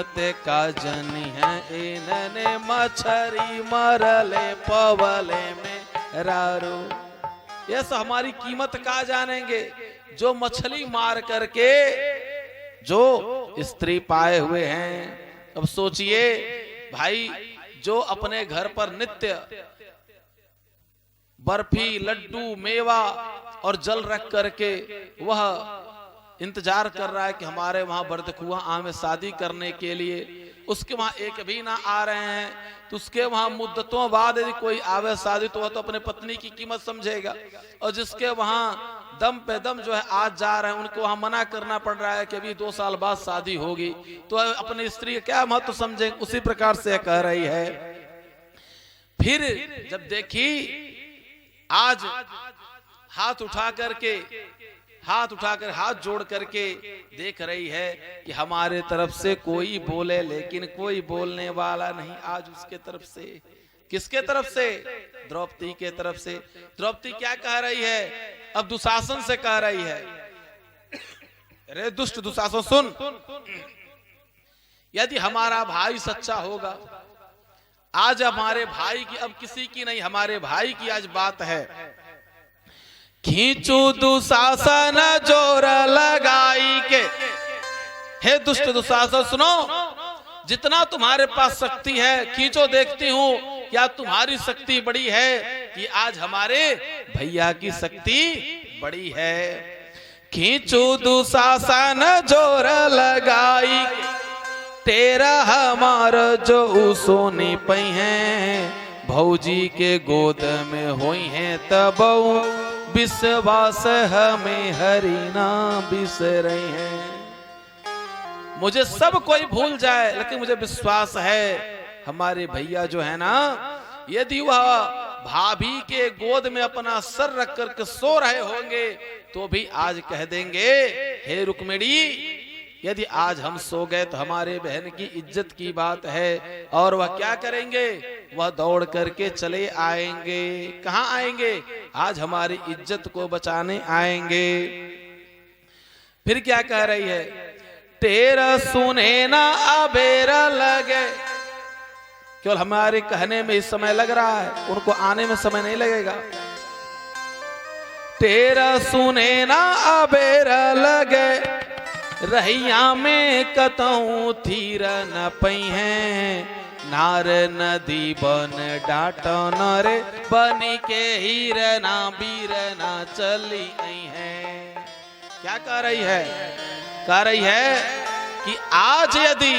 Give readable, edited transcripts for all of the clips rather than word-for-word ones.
कीमत का जनी है, इन्हने मछरी मरले पवले में रारो। ये सब हमारी कीमत का जानेंगे जो मछली मार करके जो स्त्री पाए हुए हैं। अब सोचिए भाई, जो अपने घर पर नित्य बर्फी, लड्डू, मेवा और जल रख करके वह इंतजार कर रहा है कि हमारे वहां बर्दखुआ आम शादी करने के लिए, उसके वहां एक भी ना आ रहे हैं, तो उसके वहां मुद्दतों बाद यदि कोई आवे शादी तो वह तो अपने पत्नी की कीमत समझेगा। और जिसके वहां दम पे दम जो है आज जा रहे हैं, उनको वहां मना करना पड़ रहा है कि अभी 2 साल बाद शादी होगी, तो अपनी स्त्री का क्या महत्व समझेंगे। उसी प्रकार से कह रही है। फिर जब देखी आज हाथ उठाकर हाथ जोड़ करके देख रही है कि हमारे तरफ से कोई बोले, लेकिन कोई बोलने वाला नहीं आज उसके तरफ से। किसके तरफ से? द्रौपदी के तरफ से। द्रौपदी क्या कह रही है? अब दुशासन से कह रही है, अरे दुष्ट दुशासन सुन, यदि हमारा भाई सच्चा होगा, आज हमारे भाई की, अब किसी की नहीं, हमारे भाई की आज बात है। खींचू दुशासन जोर लगाई के, हे दुष्ट दुशासन सुनो, जितना तुम्हारे पास शक्ति है खींचो, देखती हूं क्या तुम्हारी शक्ति बड़ी है कि आज हमारे भैया की शक्ति बड़ी है। खींचू दुशासन जोर लगाई, तेरा हमारा जो सोने पई हैं, भौजी के गोद में हुई हैं तब विश्वास हमें हरिना बिसरे हैं। मुझे सब कोई भूल जाए, लेकिन मुझे विश्वास है हमारे भैया जो है ना, यदि वह भाभी के गोद में अपना सर रख करके सो रहे होंगे तो भी आज कह देंगे, हे रुक्मिणी, यदि आज हम सो गए तो हमारे बहन की इज्जत की बात है। और वह क्या करेंगे? वह दौड़ करके चले आएंगे। कहाँ आएंगे? आज हमारी इज्जत को बचाने आएंगे। फिर क्या कह रही है? तेरा सुने ना अबेरा लगे। केवल हमारे कहने में इस समय लग रहा है, उनको आने में समय नहीं लगेगा। तेरा सुने ना अबेरा लगे, रहिया में कतऊ थीर न पई हैं, नार नदी बन डाटन रे, बनी के हीरना बीरना चली आई है। क्या कह रही है? कह रही है कि आज यदि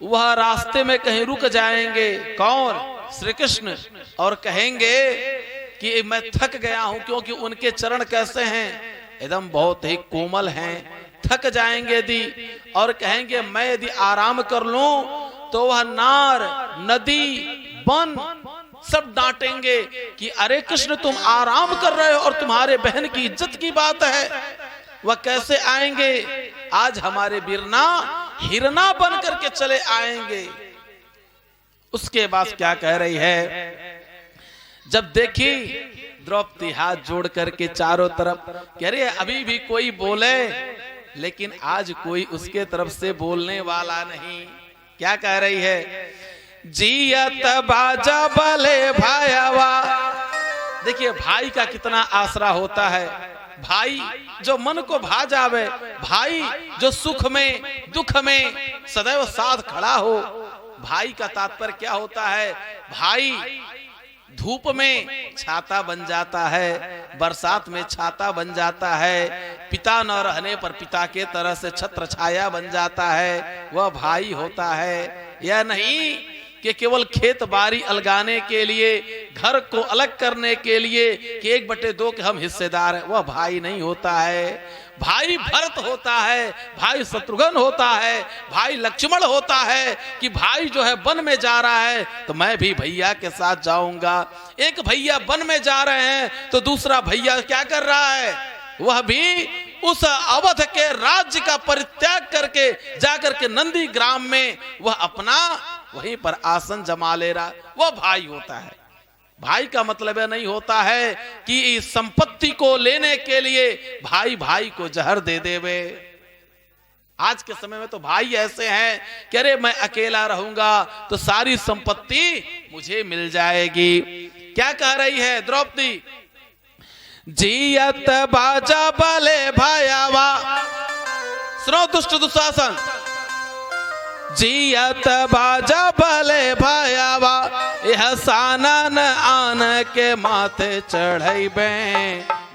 वह रास्ते में कहीं रुक जाएंगे, कौन? श्री कृष्ण, और कहेंगे कि मैं थक गया हूं, क्योंकि उनके चरण कैसे हैं? एकदम बहुत ही कोमल हैं। थक जाएंगे यदि और कहेंगे मैं यदि आराम कर लूं, तो वह नार, नदी, वन सब डांटेंगे कि अरे कृष्ण तुम आराम कर रहे हो और तुम्हारे बहन की इज्जत की बात है। वह कैसे आएंगे? आज हमारे बिरना हिरना बन करके चले आएंगे। उसके बाद क्या कह रही है? जब देखी द्रौपदी हाथ जोड़ करके चारों तरफ कह रही है, अभी भी कोई बोले, लेकिन आज कोई उसके तरफ से बोलने वाला नहीं। क्या कह रही है? जियत बाजा बले भाईवा। देखिए भाई का कितना आसरा होता है। भाई जो मन को भा जावे, भाई जो सुख में दुख में सदैव साथ खड़ा हो। भाई का तात्पर्य क्या होता है? भाई धूप में छाता बन जाता है, बरसात में छाता बन जाता है, पिता न रहने पर पिता के तरह से छत्र छाया बन जाता है, वह भाई होता है। यह नहीं कि केवल खेत बाड़ी अलगाने के लिए, घर को अलग करने के लिए कि 1/2 के हम हिस्सेदार हैं, वह भाई नहीं होता है। भाई भरत होता है, भाई शत्रुघ्न होता है, भाई लक्ष्मण होता है कि भाई जो है वन में जा रहा है तो मैं भी भैया के साथ जाऊंगा। एक भैया वन में जा रहे हैं तो दूसरा भैया क्या कर रहा है? वह भी उस अवध के राज्य का परित्याग करके जाकर के नंदी ग्राम में वह अपना वहीं पर आसन जमा ले रहा। वह भाई होता है। भाई का मतलब यह नहीं होता है कि इस संपत्ति को लेने के लिए भाई भाई को जहर दे देवे। आज के समय में तो भाई ऐसे हैं कि अरे मैं अकेला रहूंगा तो सारी संपत्ति मुझे मिल जाएगी। क्या कह रही है द्रौपदी? जियत बाजा बले भयावा, सुनो दुष्ट दुशासन, जियत बाजा भले भयावा, यह सानन आन के माथे चढ़ैबे,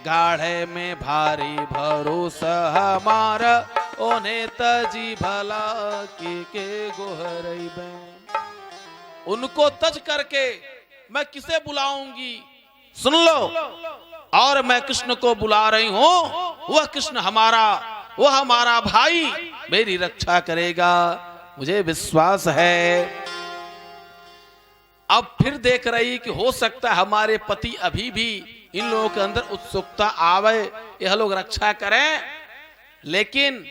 गाढ़े में भारी भरोसा हमारा, उन्हें तजी भला के गोहरैबे। उनको तज करके मैं किसे बुलाऊंगी? सुन लो, और मैं कृष्ण को बुला रही हूं। वह कृष्ण हमारा, वह हमारा भाई मेरी रक्षा करेगा, मुझे विश्वास है। अब फिर देख रही कि हो सकता है हमारे पति अभी भी इन लोगों के अंदर उत्सुकता आवे, यह लोग रक्षा करें, लेकिन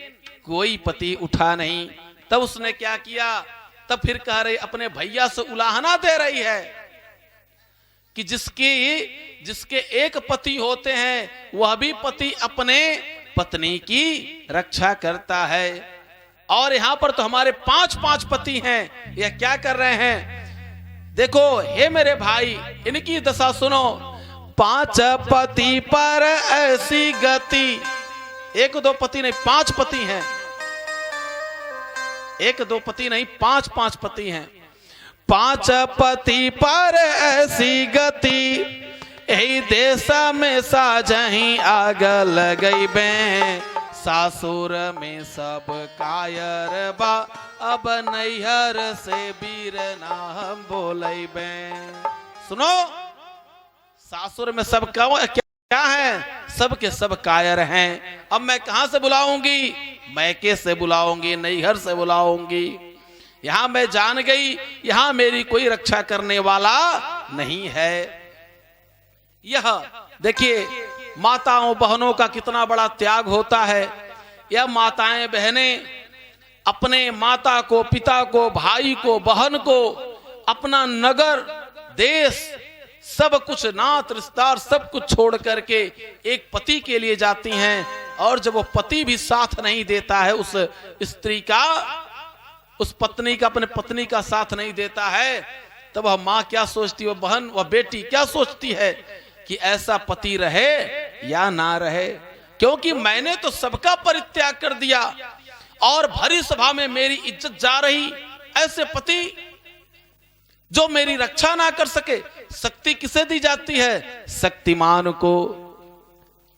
कोई पति उठा नहीं। तब उसने क्या किया? तब फिर कह रही, अपने भैया से उलाहना दे रही है कि जिसके एक पति होते हैं वह भी पति अपने पत्नी की रक्षा करता है। और यहां पर तो हमारे 5 पति हैं, यह क्या कर रहे हैं? देखो हे मेरे भाई, इनकी दशा सुनो। 5 पति पर ऐसी गति, 1-2 पति नहीं 5 पति हैं, 1-2 पति नहीं 5 पति हैं। 5 पति पर ऐसी गति, यही देश में साजही आग लगई बे, सासुर में सब कायर बा, अब नैहर से वीर ना हम बोलै बे। सुनो, सासुर में सब क्या है? सब के सब कायर हैं। अब मैं कहां से बुलाऊंगी? मैके से बुलाऊंगी, नैहर से बुलाऊंगी। यहां मैं जान गई, यहां मेरी कोई रक्षा करने वाला नहीं है। यह देखिए माताओं बहनों का कितना बड़ा त्याग होता है। यह माताएं बहनें अपने माता को, पिता को, भाई को, बहन को, अपना नगर, देश, सब कुछ, नात रिश्तेदार सब कुछ छोड़ करके एक पति के लिए जाती हैं। और जब वो पति भी साथ नहीं देता है, उस स्त्री का, उस पत्नी का, अपने पत्नी का साथ नहीं देता है, तब वह माँ क्या सोचती है, वह बहन, वह बेटी क्या सोचती है कि ऐसा पति रहे या ना रहे। क्योंकि मैंने तो सबका परित्याग कर दिया और भरी सभा में मेरी इज्जत जा रही, ऐसे पति जो मेरी रक्षा ना कर सके। शक्ति किसे दी जाती है? शक्तिमान को।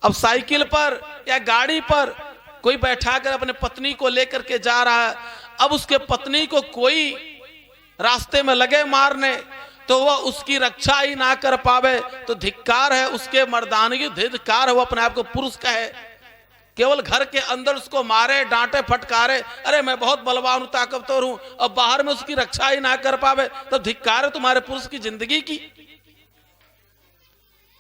अब साइकिल पर या गाड़ी पर कोई बैठाकर अपने पत्नी को लेकर के जा रहा है, अब उसके पत्नी को कोई रास्ते में लगे मारने, तो वह उसकी रक्षा ही ना कर पावे तो धिक्कार है उसके मर्दानगी, धिक्कार है वो अपने आप को पुरुष कहे। केवल घर के अंदर उसको मारे, डांटे, फटकारे, अरे मैं बहुत बलवान हूं, ताकतवर हूं, अब बाहर में उसकी रक्षा ही ना कर पावे तो धिक्कार है तुम्हारे पुरुष की जिंदगी की।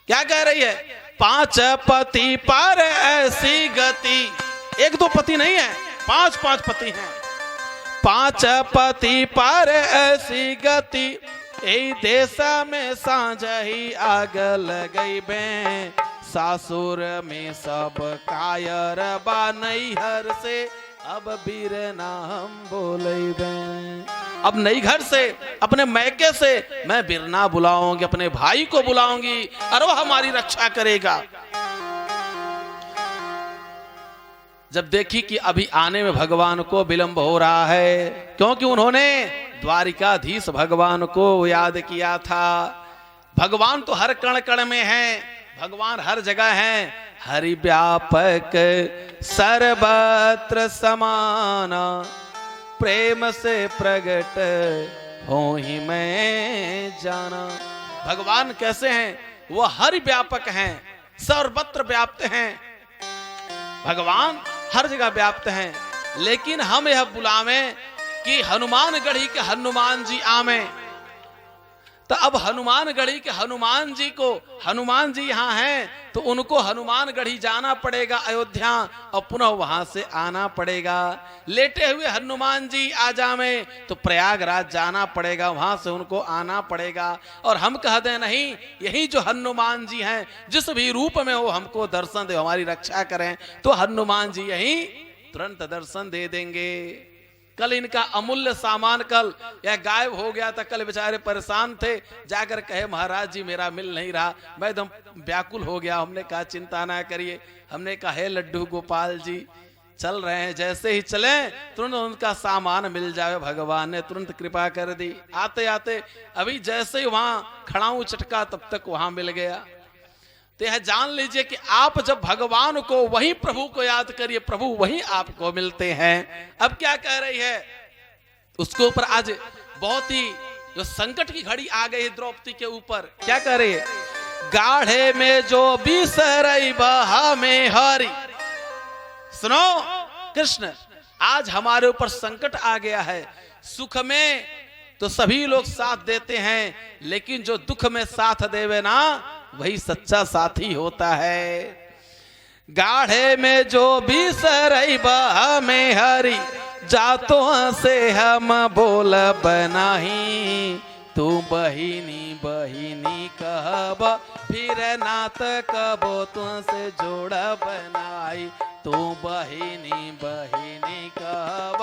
क्या कह रही है? 5 पति पर ऐसी गति, 1-2 पति नहीं है, 5 पति हैं। 5 पति पर ऐसी गति, यही देश में सांझ ही आग लगई बे, सासुर में सब कायर बा, नैहर से अब वीर ना हम बोलै बे। अब नैहर से, अपने मैके से मैं बिरना बुलाऊंगी, अपने भाई को बुलाऊंगी, और वो हमारी रक्षा करेगा। जब देखी कि अभी आने में भगवान को विलंब हो रहा है, क्योंकि उन्होंने द्वारिकाधीश भगवान को याद किया था। भगवान तो हर कण कण में हैं, भगवान हर जगह हैं। हरि व्यापक सर्वत्र समाना, प्रेम से प्रगट हो ही मैं जाना। भगवान कैसे हैं? वो हरि व्यापक हैं, सर्वत्र व्याप्त हैं। भगवान हर जगह व्याप्त हैं, लेकिन हम यह बुलावें कि हनुमानगढ़ी के हनुमान जी आवे। तो अब हनुमानगढ़ी के हनुमान जी को, हनुमान जी यहाँ हैं तो उनको हनुमानगढ़ी जाना पड़ेगा अयोध्या, और पुनः वहां से आना पड़ेगा। लेटे हुए हनुमान जी आ जावे तो प्रयागराज जाना पड़ेगा, वहां से उनको आना पड़ेगा। और हम कह दें नहीं, यही जो हनुमान जी हैं जिस भी रूप में हो हमको दर्शन दे, हमारी रक्षा करें, तो हनुमान जी यही तुरंत दर्शन दे देंगे। कल इनका अमूल्य सामान कल यह गायब हो गया था। कल बेचारे परेशान थे, जाकर कहे महाराज जी मेरा मिल नहीं रहा। मैं एकदम व्याकुल हो गया। हमने कहा चिंता ना करिए। हमने कहा हे लड्डू गोपाल जी चल रहे हैं, जैसे ही चले तुरंत उनका सामान मिल जाए। भगवान ने तुरंत कृपा कर दी। आते आते अभी जैसे ही वहां खड़ाऊ चटका तब तक वहां मिल गया। तो यह जान लीजिए कि आप जब भगवान को वही प्रभु को याद करिए, प्रभु वही आपको मिलते हैं। अब क्या कह रही है उसके ऊपर आज बहुत ही जो संकट की घड़ी आ गई है द्रौपदी के ऊपर। क्या कह रही है? गाढ़े में जो बिसरई बहा में हरी। सुनो कृष्ण, आज हमारे ऊपर संकट आ गया है। सुख में तो सभी लोग साथ देते हैं, लेकिन जो दुख में साथ देवे ना वही सच्चा साथी होता है। गाढ़े में जो बिसरई बहा में हरी, जातों से हम बोल बनाही। तू बहिनी बहिनी कहब, फिर नात कबो तुझसे जोड़ बनाई। तू बहिनी बहिनी कहब,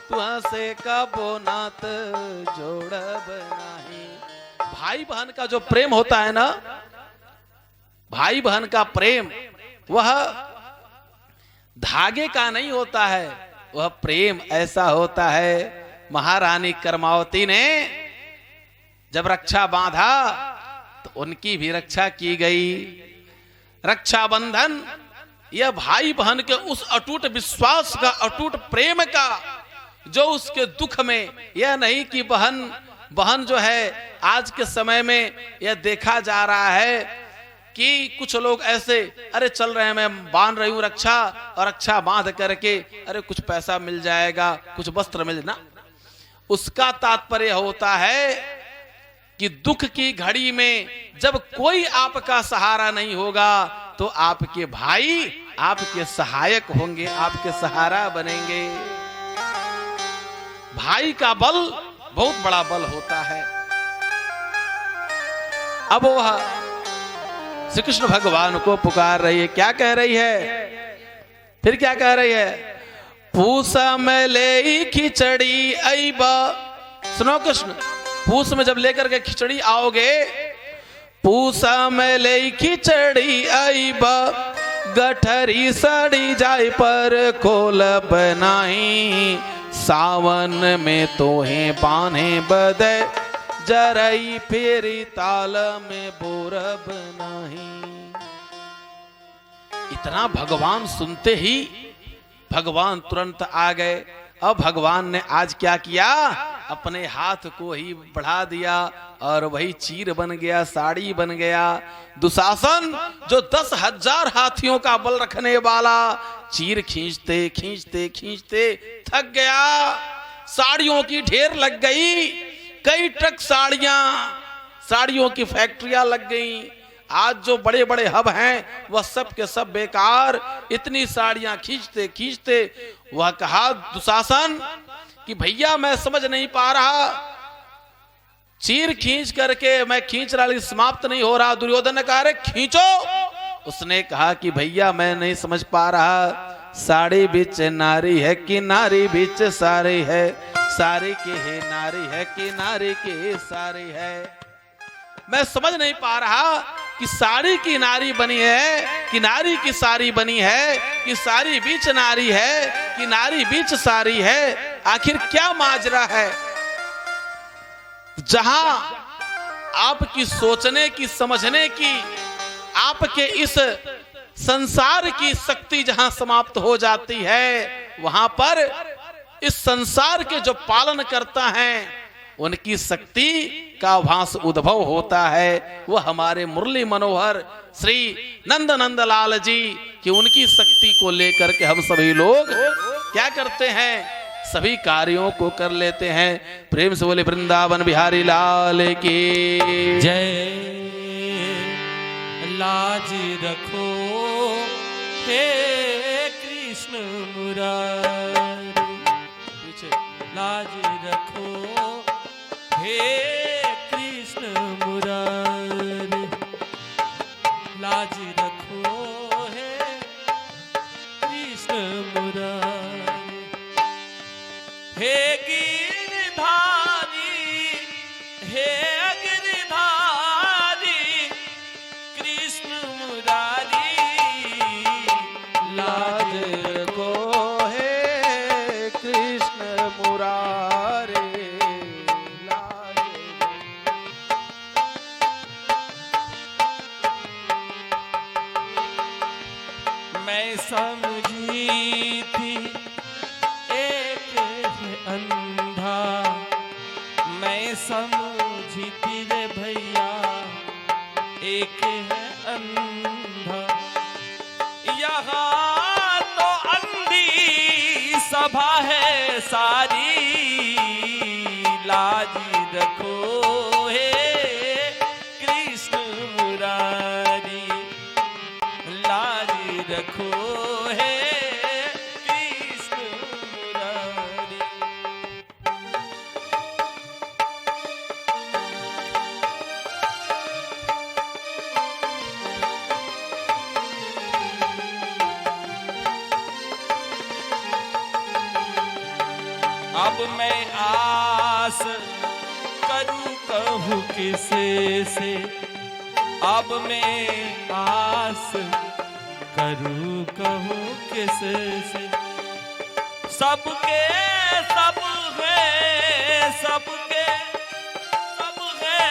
तुझसे कबो नात जोड़ बनाई। भाई बहन का जो प्रेम होता है ना, भाई बहन का प्रेम वह धागे का नहीं होता है, वह प्रेम ऐसा होता है। महारानी कर्मावती ने जब रक्षा बांधा तो उनकी भी रक्षा की गई। रक्षाबंधन यह भाई बहन के उस अटूट विश्वास का, अटूट प्रेम का, जो उसके दुख में, यह नहीं कि बहन जो है आज के समय में यह देखा जा रहा है कि कुछ लोग ऐसे अरे चल रहे हैं, मैं बांध रही हूं रक्षा, और रक्षा बांध करके अरे कुछ पैसा मिल जाएगा, कुछ वस्त्र मिल ना। उसका तात्पर्य होता है कि दुख की घड़ी में जब कोई आपका सहारा नहीं होगा तो आपके भाई आपके सहायक होंगे, आपके सहारा बनेंगे। भाई का बल बहुत बड़ा बल होता है। अब वह श्री कृष्ण भगवान को पुकार रही है। क्या कह रही है? फिर क्या कह रही है? पूसा में ले खिचड़ी आईबा। सुनो कृष्ण, पूस में जब लेकर के खिचड़ी आओगे, पूसा में ले खिचड़ी आईबा, गठरी सड़ी जाए पर खोल बनाई। सावन में तोहे बांधे बदे, जरई फेरी ताल में बोरब नहीं। इतना भगवान सुनते ही भगवान तुरंत आ गए। अब भगवान ने आज क्या किया? अपने हाथ को ही बढ़ा दिया और वही चीर बन गया, साड़ी बन गया। दुशासन जो 10,000 हाथियों का बल रखने वाला, चीर खींचते खींचते खींचते थक गया। साड़ियों की ढेर लग गई, कई ट्रक साड़ियों की फैक्ट्रियां लग गई। आज जो बड़े बड़े हब हैं वह सब के सब बेकार। इतनी साड़ियां खींचते खींचते वह कहा दुशासन कि भैया मैं समझ नहीं पा रहा, चीर खींच करके मैं खींच रहा लेकिन समाप्त नहीं हो रहा। दुर्योधन ने कहा रे खींचो। उसने कहा कि भैया मैं नहीं समझ पा रहा, साड़ी बीच नारी है कि नारी बीच साड़ी है, सारी के है नारी है कि नारी के सारी है। मैं समझ नहीं पा रहा कि साड़ी की नारी बनी है कि नारी की साड़ी बनी है, कि साड़ी बीच नारी है कि नारी बीच साड़ी है। आखिर क्या माजरा है? जहां आपकी सोचने की, समझने की, आपके इस संसार की शक्ति जहां समाप्त हो जाती है, वहां पर इस संसार के जो पालन करता है उनकी शक्ति का भास उद्भव होता है। वह हमारे मुरली मनोहर श्री नंद नंदलाल जी की उनकी शक्ति को लेकर के हम सभी लोग क्या करते हैं? सभी कार्यों को कर लेते हैं। प्रेम से बोले वृंदावन बिहारी लाल की जय। लाज रखो हे कृष्ण मुरारी, पीछे लाज रखो हे कृष्ण मुरारी, लाज रखो हे कृष्ण मुरारी। जीती रे भैया एक है अंधा। यहाँ तो अंधी सभा है सारी, लाज रखो हे कृष्ण मुरारी, लाज रखो हे कृष्ण मुरारी। अब मैं आस करूं कहूं किसे से, अब मैं आस करूं कहूं किसे से। सबके सब है, सबके सब है,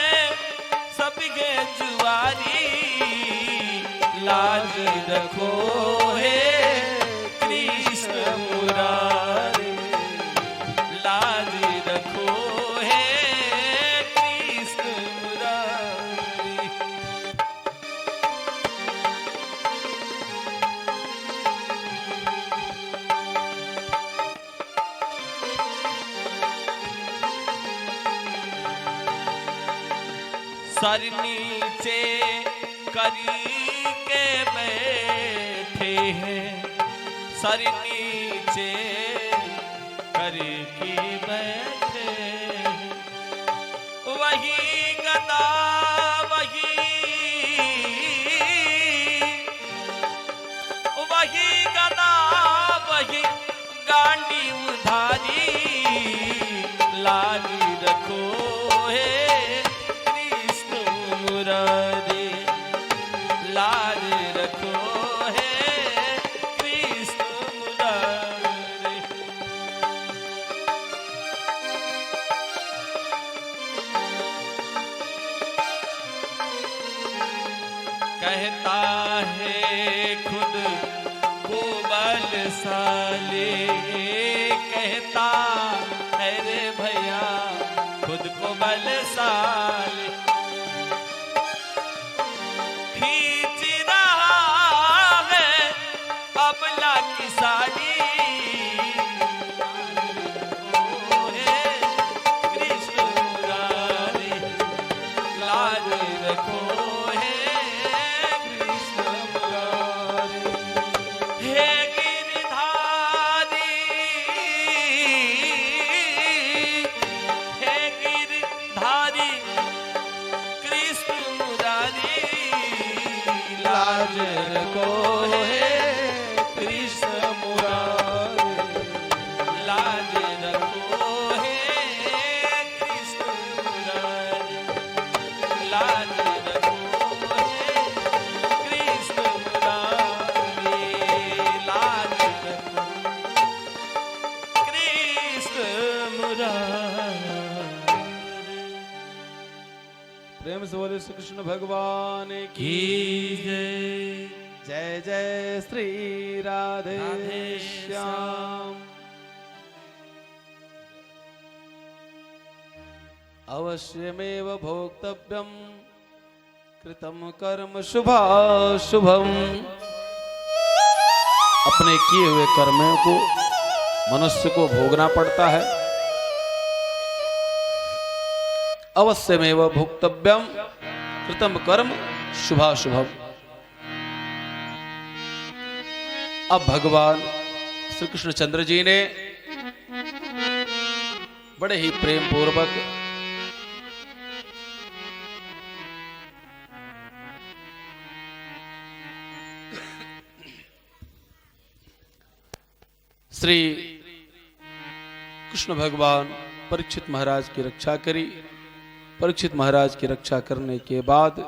सबके जुआरी, लाज रखो हे कृष्ण मुरारी, लाज रखो हे कृष्ण मुरारी। सर नीचे करी के बैठे हैं, सर नीचे करके बैठे हैं। वही गदा वही गदा वही गांडी उधारी, लाज रखो हे कृष्ण मुरारी, लाज रखो हे कृष्ण मुरारी। कहता है खुद को बलशाली, कहता है रे भैया खुद को बलशाली। खींच रहा है अबला की साड़ी, ओ हे कृष्ण मुरारी, लाज रखो हे कृष्ण मुरारी। हे गिरधारी, हे गिरधारी कृष्ण मुरारी, लाज रखो हे कृष्ण मुरारी, लाज रखो हे कृष्ण मुरारी, लाज रखो हे कृष्ण मुरारी, लाज रखो कृष्ण मुरारी। प्रेम से बोले श्री कृष्ण भगवान की की जय। जय जय श्री राधे राधे श्याम। अवश्यमेव भोक्तव्यम कृतम कर्म शुभाशुभम। अपने किए हुए कर्मों को मनुष्य को भोगना पड़ता है। अवश्यमेव भोक्तव्यम कृतम कर्म शुभाशुभम। अब भगवान श्री कृष्णचंद्र जी ने बड़े ही प्रेम पूर्वक श्री कृष्ण भगवान परीक्षित महाराज की रक्षा करी। परीक्षित महाराज की रक्षा करने के बाद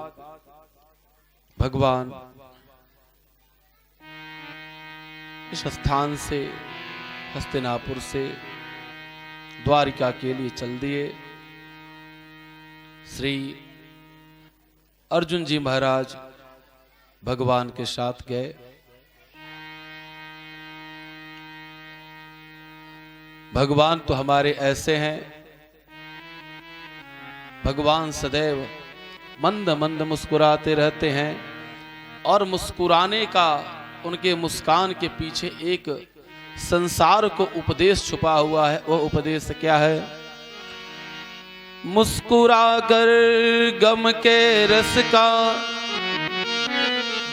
भगवान इस स्थान से हस्तिनापुर से द्वारिका के लिए चल दिए। श्री अर्जुन जी महाराज भगवान के साथ गए। भगवान तो हमारे ऐसे हैं भगवान सदैव मंद मंद मुस्कुराते रहते हैं और मुस्कुराने का, उनके मुस्कान के पीछे एक संसार को उपदेश छुपा हुआ है। वह उपदेश क्या है? मुस्कुरा कर गम के रस का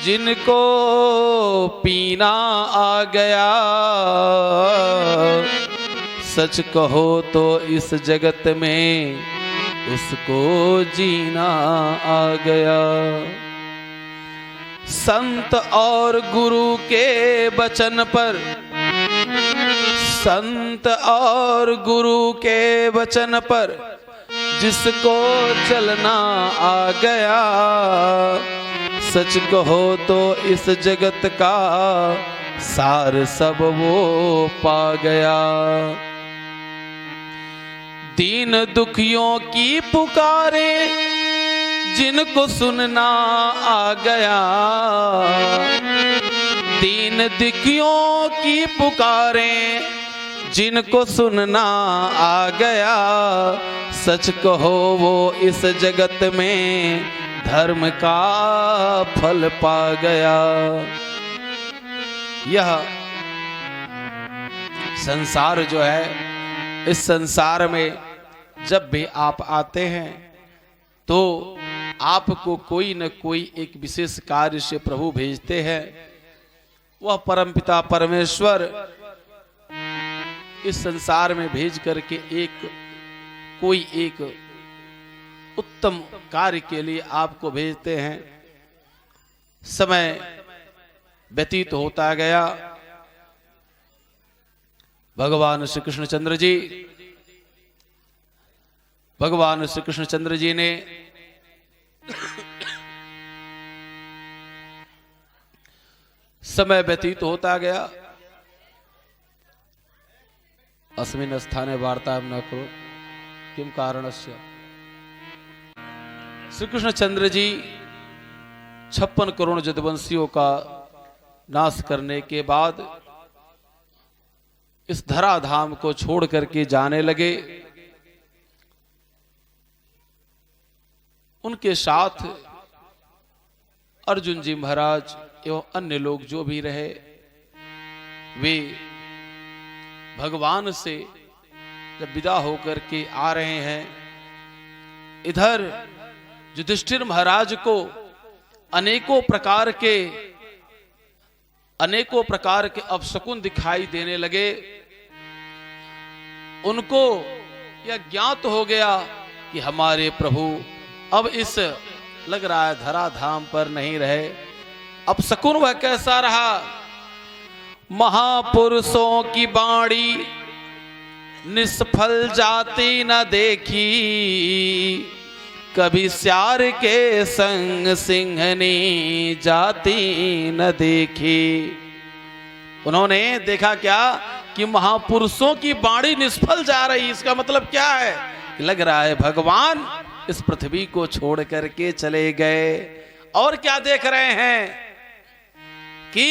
जिनको पीना आ गया, सच कहो तो इस जगत में उसको जीना आ गया। संत और गुरु के वचन पर, संत और गुरु के वचन पर जिसको चलना आ गया, सच कहो तो इस जगत का सार सब वो पा गया। दीन दुखियों की पुकारे जिनको सुनना आ गया, दीन दुखियों की पुकारे जिनको सुनना आ गया, सच कहो वो इस जगत में धर्म का फल पा गया। यह संसार जो है, इस संसार में जब भी आप आते हैं तो आपको कोई न कोई एक विशेष कार्य से प्रभु भेजते हैं। वह परमपिता परमेश्वर इस संसार में भेज करके कोई एक उत्तम कार्य के लिए आपको भेजते हैं। समय व्यतीत होता गया। भगवान श्री कृष्णचंद्र जी, भगवान श्री कृष्णचंद्र जी ने समय व्यतीत होता गया। अस्मिन् स्थाने वार्ता न करो किम कारणस्य। श्री कृष्णचंद्र जी 56 करोड़ जदुवंशियों का नाश करने के बाद इस धराधाम को छोड़ करके जाने लगे। उनके साथ अर्जुन जी महाराज एवं अन्य लोग जो भी रहे, वे भगवान से जब विदा होकर के आ रहे हैं, इधर युधिष्ठिर महाराज को अनेकों प्रकार के अपशकुन दिखाई देने लगे। उनको यह ज्ञात हो गया कि हमारे प्रभु अब इस लग रहा है धराधाम पर नहीं रहे। अपशकुन वह कैसा रहा? महापुरुषों की बाणी निष्फल जाती न देखी, कभी स्यार के संग सिंहनी जाती न देखी। उन्होंने देखा क्या कि महापुरुषों की बाणी निष्फल जा रही। इसका मतलब क्या है? लग रहा है भगवान इस पृथ्वी को छोड़ करके चले गए। और क्या देख रहे हैं कि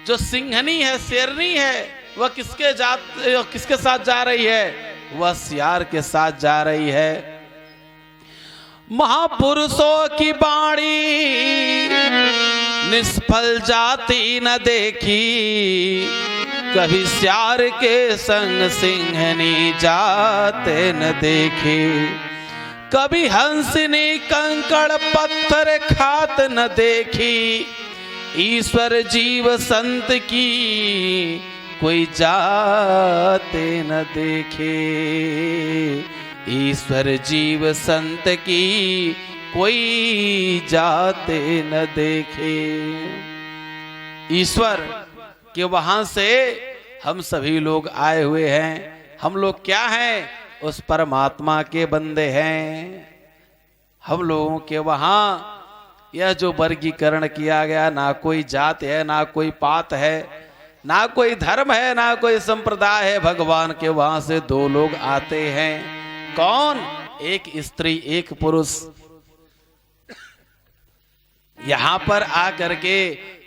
जो सिंहनी है, शेरनी है, वह किसके साथ जा रही है? वह सियार के साथ जा रही है। महापुरुषों की बाणी निष्फल जाती न देखी, कभी सियार के संग सिंहनी जाते न देखी, कभी हंसनी कंकड़ पत्थर खात न देखी, ईश्वर जीव संत की कोई जाते न देखे, ईश्वर जीव संत की कोई जाते न देखे। ईश्वर के वहां से हम सभी लोग आए हुए हैं। हम लोग क्या हैं? उस परमात्मा के बंदे हैं। हम लोगों के वहां यह जो वर्गीकरण किया गया, ना कोई जात है, ना कोई पात है, ना कोई धर्म है, ना कोई संप्रदाय है। भगवान के वहां से दो लोग आते हैं। कौन? एक स्त्री, एक पुरुष। यहां पर आकर के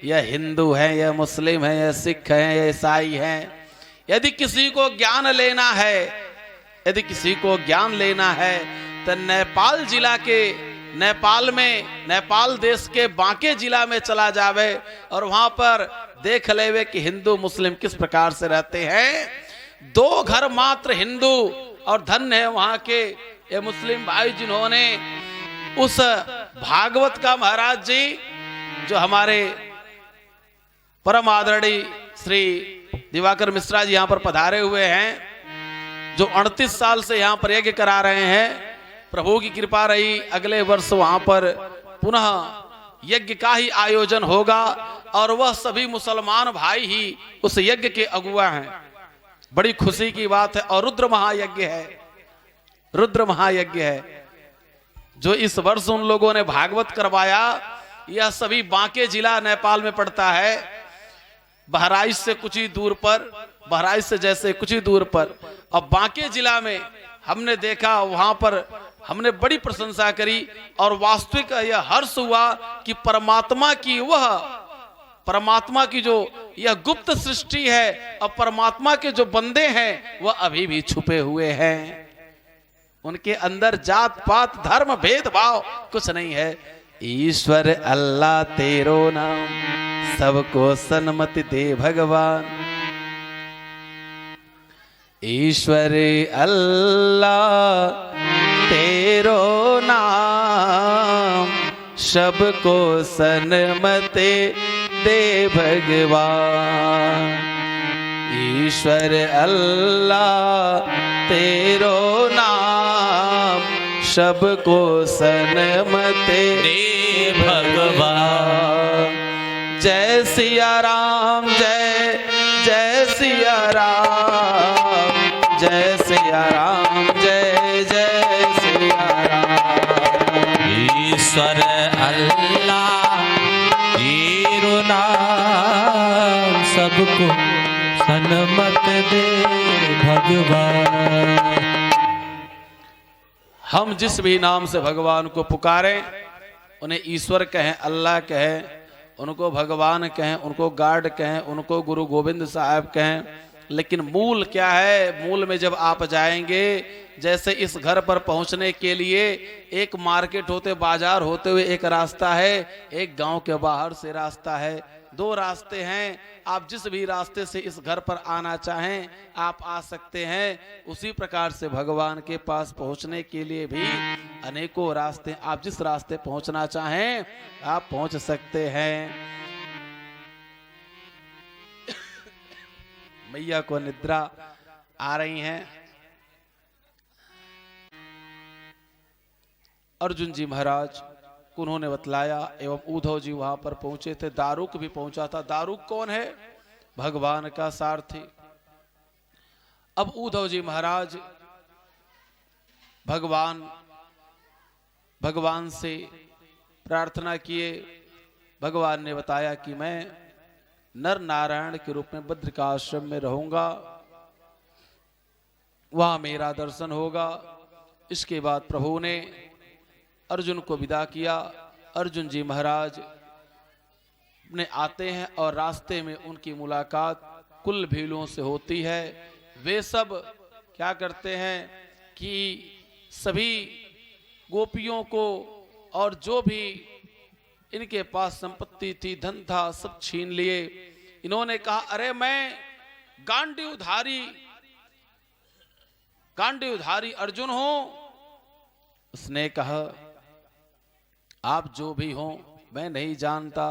यह हिंदू है, यह मुस्लिम है, यह सिख है, यह ईसाई है। यदि किसी को ज्ञान लेना है, यदि किसी को ज्ञान लेना है तो नेपाल जिला के नेपाल में नेपाल देश के बांके जिला में चला जावे और वहां पर देख लेवे कि हिंदू मुस्लिम किस प्रकार से रहते हैं। 2 घर मात्र हिंदू और धन्य है वहां के ये मुस्लिम भाई जिन्होंने उस भागवत का महाराज जी जो हमारे परम आदरणीय श्री दिवाकर मिश्रा जी यहां पर पधारे हुए हैं, जो 38 साल से यहां पर यज्ञ करा रहे हैं। प्रभु की कृपा रही, अगले वर्ष वहां पर पुनः यज्ञ का ही आयोजन होगा और वह सभी मुसलमान भाई ही उस यज्ञ के अगुआ हैं। बड़ी खुशी की बात है। और रुद्र महायज्ञ है, रुद्र महायज्ञ है जो इस वर्ष उन लोगों ने भागवत करवाया। यह सभी बांके जिला नेपाल में पड़ता है, बहराइच से कुछ ही दूर पर, बहराइच से जैसे कुछ ही दूर पर। अब बांके जिला में हमने देखा, वहां पर हमने बड़ी प्रशंसा करी और वास्तविक यह हर्ष हुआ कि परमात्मा की जो यह गुप्त सृष्टि है और परमात्मा के जो बंदे हैं वह अभी भी छुपे हुए हैं। उनके अंदर जात पात धर्म भेदभाव कुछ नहीं है। ईश्वर अल्लाह तेरो नाम, सबको सन्मति दे भगवान। ईश्वर अल्लाह तेरो नाम, सबको सन्मति दे भगवान। ईश्वर अल्लाह तेरो नाम, सबको सन्मति दे भगवान। जय सिया राम, जय जय सिया राम, जय सिया राम, जय जय सिया राम। ईश्वर अल्लाह तेरो नाम, सबको सन्मत दे भगवान। हम जिस भी नाम से भगवान को पुकारें, उन्हें ईश्वर कहें, अल्लाह कहें, उनको भगवान कहें, उनको गार्ड कहें, उनको गुरु गोविंद साहब कहें, लेकिन मूल क्या है? मूल में जब आप जाएंगे, जैसे इस घर पर पहुंचने के लिए एक मार्केट होते बाजार होते हुए एक रास्ता है, एक गांव के बाहर से रास्ता है, 2 रास्ते हैं। आप जिस भी रास्ते से इस घर पर आना चाहें आप आ सकते हैं। उसी प्रकार से भगवान के पास पहुंचने के लिए भी अनेकों रास्ते, आप जिस रास्ते पहुंचना चाहें आप पहुंच सकते हैं। मैया को निद्रा आ रही है। अर्जुन जी महाराज को उन्होंने बतलाया एवं उद्धव जी वहां पर पहुंचे थे। दारुक भी पहुंचा था। दारुक कौन है? भगवान का सारथी। अब उद्धव जी महाराज भगवान से प्रार्थना किए। भगवान ने बताया कि मैं नर नारायण के रूप में बद्रिकाश्रम में रहूंगा, वहां मेरा दर्शन होगा। इसके बाद प्रभु ने अर्जुन को विदा किया। अर्जुन जी महाराज ने आते हैं और रास्ते में उनकी मुलाकात कुल भीलों से होती है। वे सब क्या करते हैं कि सभी गोपियों को और जो भी इनके पास संपत्ति थी, धन था, सब छीन लिए। इन्होंने कहा अरे मैं गांडीवधारी अर्जुन हूं। उसने कहा आप जो भी हो मैं नहीं जानता।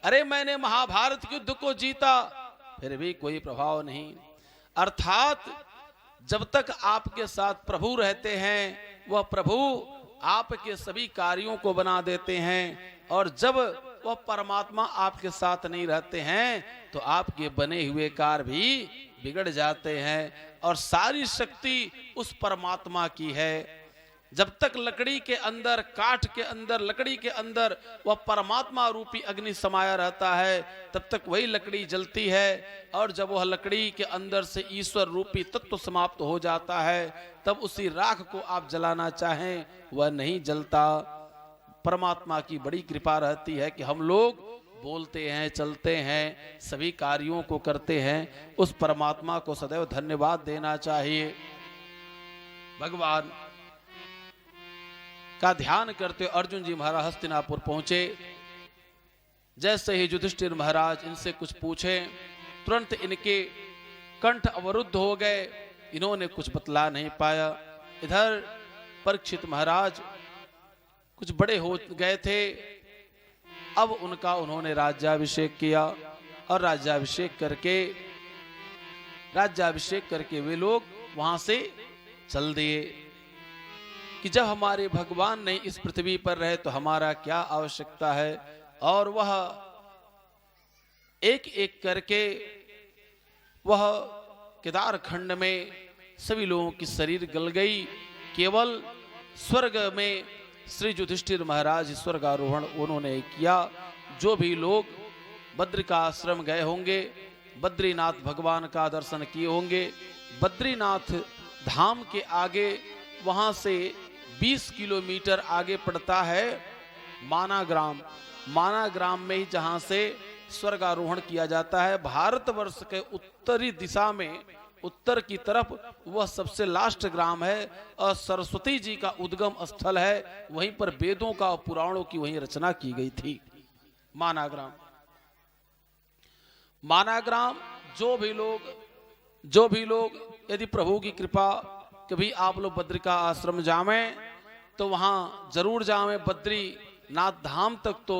अरे मैंने महाभारत युद्ध को जीता, फिर भी कोई प्रभाव नहीं। अर्थात जब तक आपके साथ प्रभु रहते हैं वह प्रभु आपके सभी कार्यों को बना देते हैं, और जब वह परमात्मा आपके साथ नहीं रहते हैं तो आपके बने हुए कार्य भी बिगड़ जाते हैं। और सारी शक्ति उस परमात्मा की है। जब तक लकड़ी के अंदर, काठ के अंदर, लकड़ी के अंदर वह परमात्मा रूपी अग्नि समाया रहता है तब तक वही लकड़ी जलती है। और जब वह लकड़ी के अंदर से ईश्वर रूपी तत्व समाप्त हो जाता है तब उसी राख को आप जलाना चाहें वह नहीं जलता। परमात्मा की बड़ी कृपा रहती है कि हम लोग बोलते हैं, चलते हैं, सभी कार्यों को करते हैं। उस परमात्मा को सदैव धन्यवाद देना चाहिए। भगवान का ध्यान करते अर्जुन जी महाराज हस्तिनापुर पहुंचे। जैसे ही युधिष्ठिर महाराज इनसे कुछ पूछे, तुरंत इनके कंठ अवरुद्ध हो गए, इन्होंने कुछ बतला नहीं पाया। इधर परीक्षित महाराज कुछ बड़े हो गए थे, अब उन्होंने राज्याभिषेक किया और राज्याभिषेक करके वे लोग वहां से चल दिए कि जब हमारे भगवान नहीं इस पृथ्वी पर रहे तो हमारा क्या आवश्यकता है। और वह एक एक करके वह केदार खंड में सभी लोगों की शरीर गल गई। केवल स्वर्ग में श्री युधिष्ठिर महाराज स्वर्गारोहण उन्होंने किया। जो भी लोग बद्री का आश्रम गए होंगे, बद्रीनाथ भगवान का दर्शन किए होंगे, बद्रीनाथ धाम के आगे वहां से 20 किलोमीटर आगे पड़ता है मानाग्राम। मानाग्राम में ही जहां से स्वर्गारोहण किया जाता है। भारतवर्ष के उत्तरी दिशा में उत्तर की तरफ वह सबसे लास्ट ग्राम है और सरस्वती जी का उद्गम स्थल है। वहीं पर वेदों का और पुराणों की वहीं रचना की गई थी। मानाग्राम जो भी लोग यदि प्रभु की कृपा कभी आप लोग बद्री का आश्रम जावें तो वहां जरूर जावें। बद्रीनाथ धाम तक तो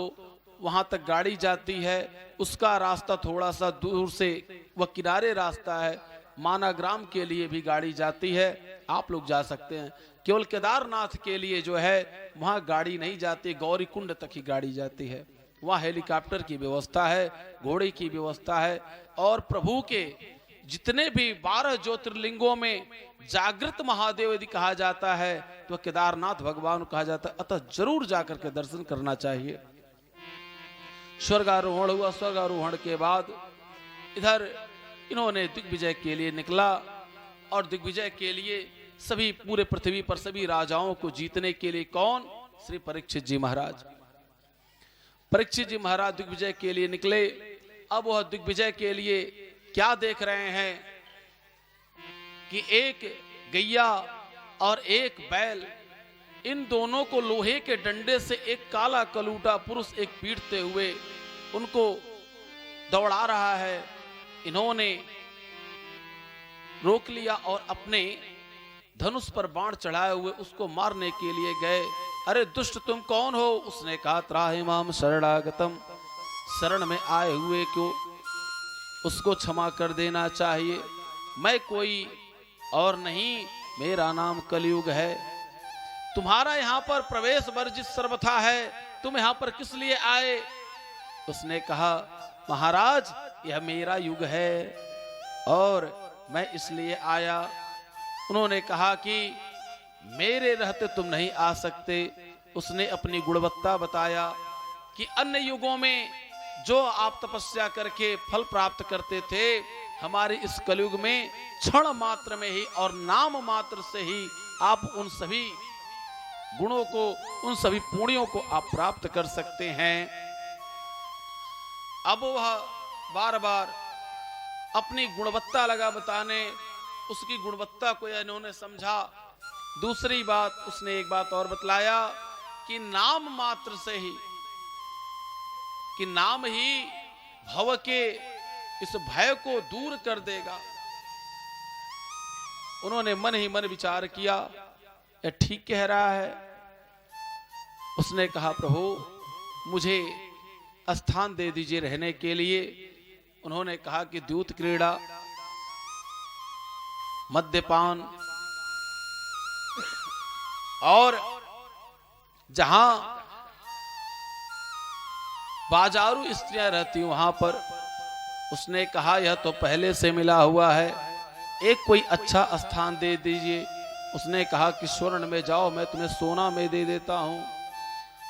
वहां तक गाड़ी जाती है, उसका रास्ता थोड़ा सा दूर से वह किनारे रास्ता है। मानाग्राम के लिए भी गाड़ी जाती है, आप लोग जा सकते हैं। केवल केदारनाथ के लिए जो है वहां गाड़ी नहीं जाती, गौरी कुंड तक ही गाड़ी जाती है। वहां हेलीकॉप्टर की व्यवस्था है, घोड़े की व्यवस्था है। और प्रभु के जितने भी 12 ज्योतिर्लिंगों में जागृत महादेव यदि कहा जाता है तो केदारनाथ भगवान कहा जाता है। अतः जरूर जाकर के दर्शन करना चाहिए। स्वर्गारोहण हुआ। स्वर्गारोहण के बाद इधर इन्होंने दिग्विजय के लिए निकला और दिग्विजय के लिए सभी पूरे पृथ्वी पर सभी राजाओं को जीतने के लिए कौन? श्री परीक्षित जी महाराज। परीक्षित जी महाराज दिग्विजय के लिए निकले। अब वह दिग्विजय के लिए क्या देख रहे हैं कि एक गैया और एक बैल, इन दोनों को लोहे के डंडे से एक काला कलूटा पुरुष एक पीटते हुए उनको दौड़ा रहा है। इन्होंने रोक लिया और अपने धनुष पर बाण चढ़ाए हुए उसको मारने के लिए गए। अरे दुष्ट तुम कौन हो? उसने कहा त्राहिमाम शरणागतम, शरण में आए हुए क्यों, उसको क्षमा कर देना चाहिए। मैं कोई और नहीं, मेरा नाम कलयुग है। तुम्हारा यहाँ पर प्रवेश वर्जित सर्वथा है, तुम यहाँ पर किस लिए आए? उसने कहा महाराज यह मेरा युग है और मैं इसलिए आया। उन्होंने कहा कि मेरे रहते तुम नहीं आ सकते। उसने अपनी गुणवत्ता बताया कि अन्य युगों में जो आप तपस्या करके फल प्राप्त करते थे, हमारे इस कलयुग में क्षण मात्र में ही और नाम मात्र से ही आप उन सभी गुणों को, उन सभी पुण्यों को आप प्राप्त कर सकते हैं। अब वह बार बार अपनी गुणवत्ता लगा बताने, उसकी गुणवत्ता को इन्होंने समझा। दूसरी बात उसने एक बात और बतलाया कि नाम मात्र से ही, कि नाम ही भव के इस भय को दूर कर देगा। उन्होंने मन ही मन विचार किया, यह ठीक कह रहा है। उसने कहा प्रभु मुझे स्थान दे दीजिए रहने के लिए। उन्होंने कहा कि द्यूत क्रीड़ा, मद्यपान और जहां बाजारू स्त्रियां रहती वहां पर। उसने कहा यह तो पहले से मिला हुआ है, एक कोई अच्छा स्थान दे दीजिए। उसने कहा कि स्वर्ण में जाओ, मैं तुम्हें सोना में दे देता हूं।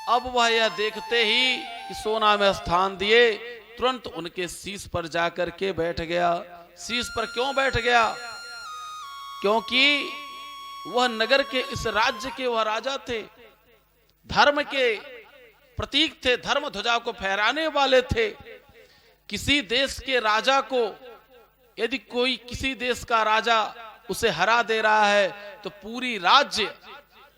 अब वह यह देखते ही कि सोना में स्थान दिए, तुरंत उनके शीश पर जाकर के बैठ गया। शीश पर क्यों बैठ गया? क्योंकि वह नगर के, इस राज्य के वह राजा थे, धर्म के प्रतीक थे, धर्म ध्वजा को फहराने वाले थे। किसी देश के राजा को यदि कोई किसी देश का राजा उसे हरा दे रहा है तो पूरी राज्य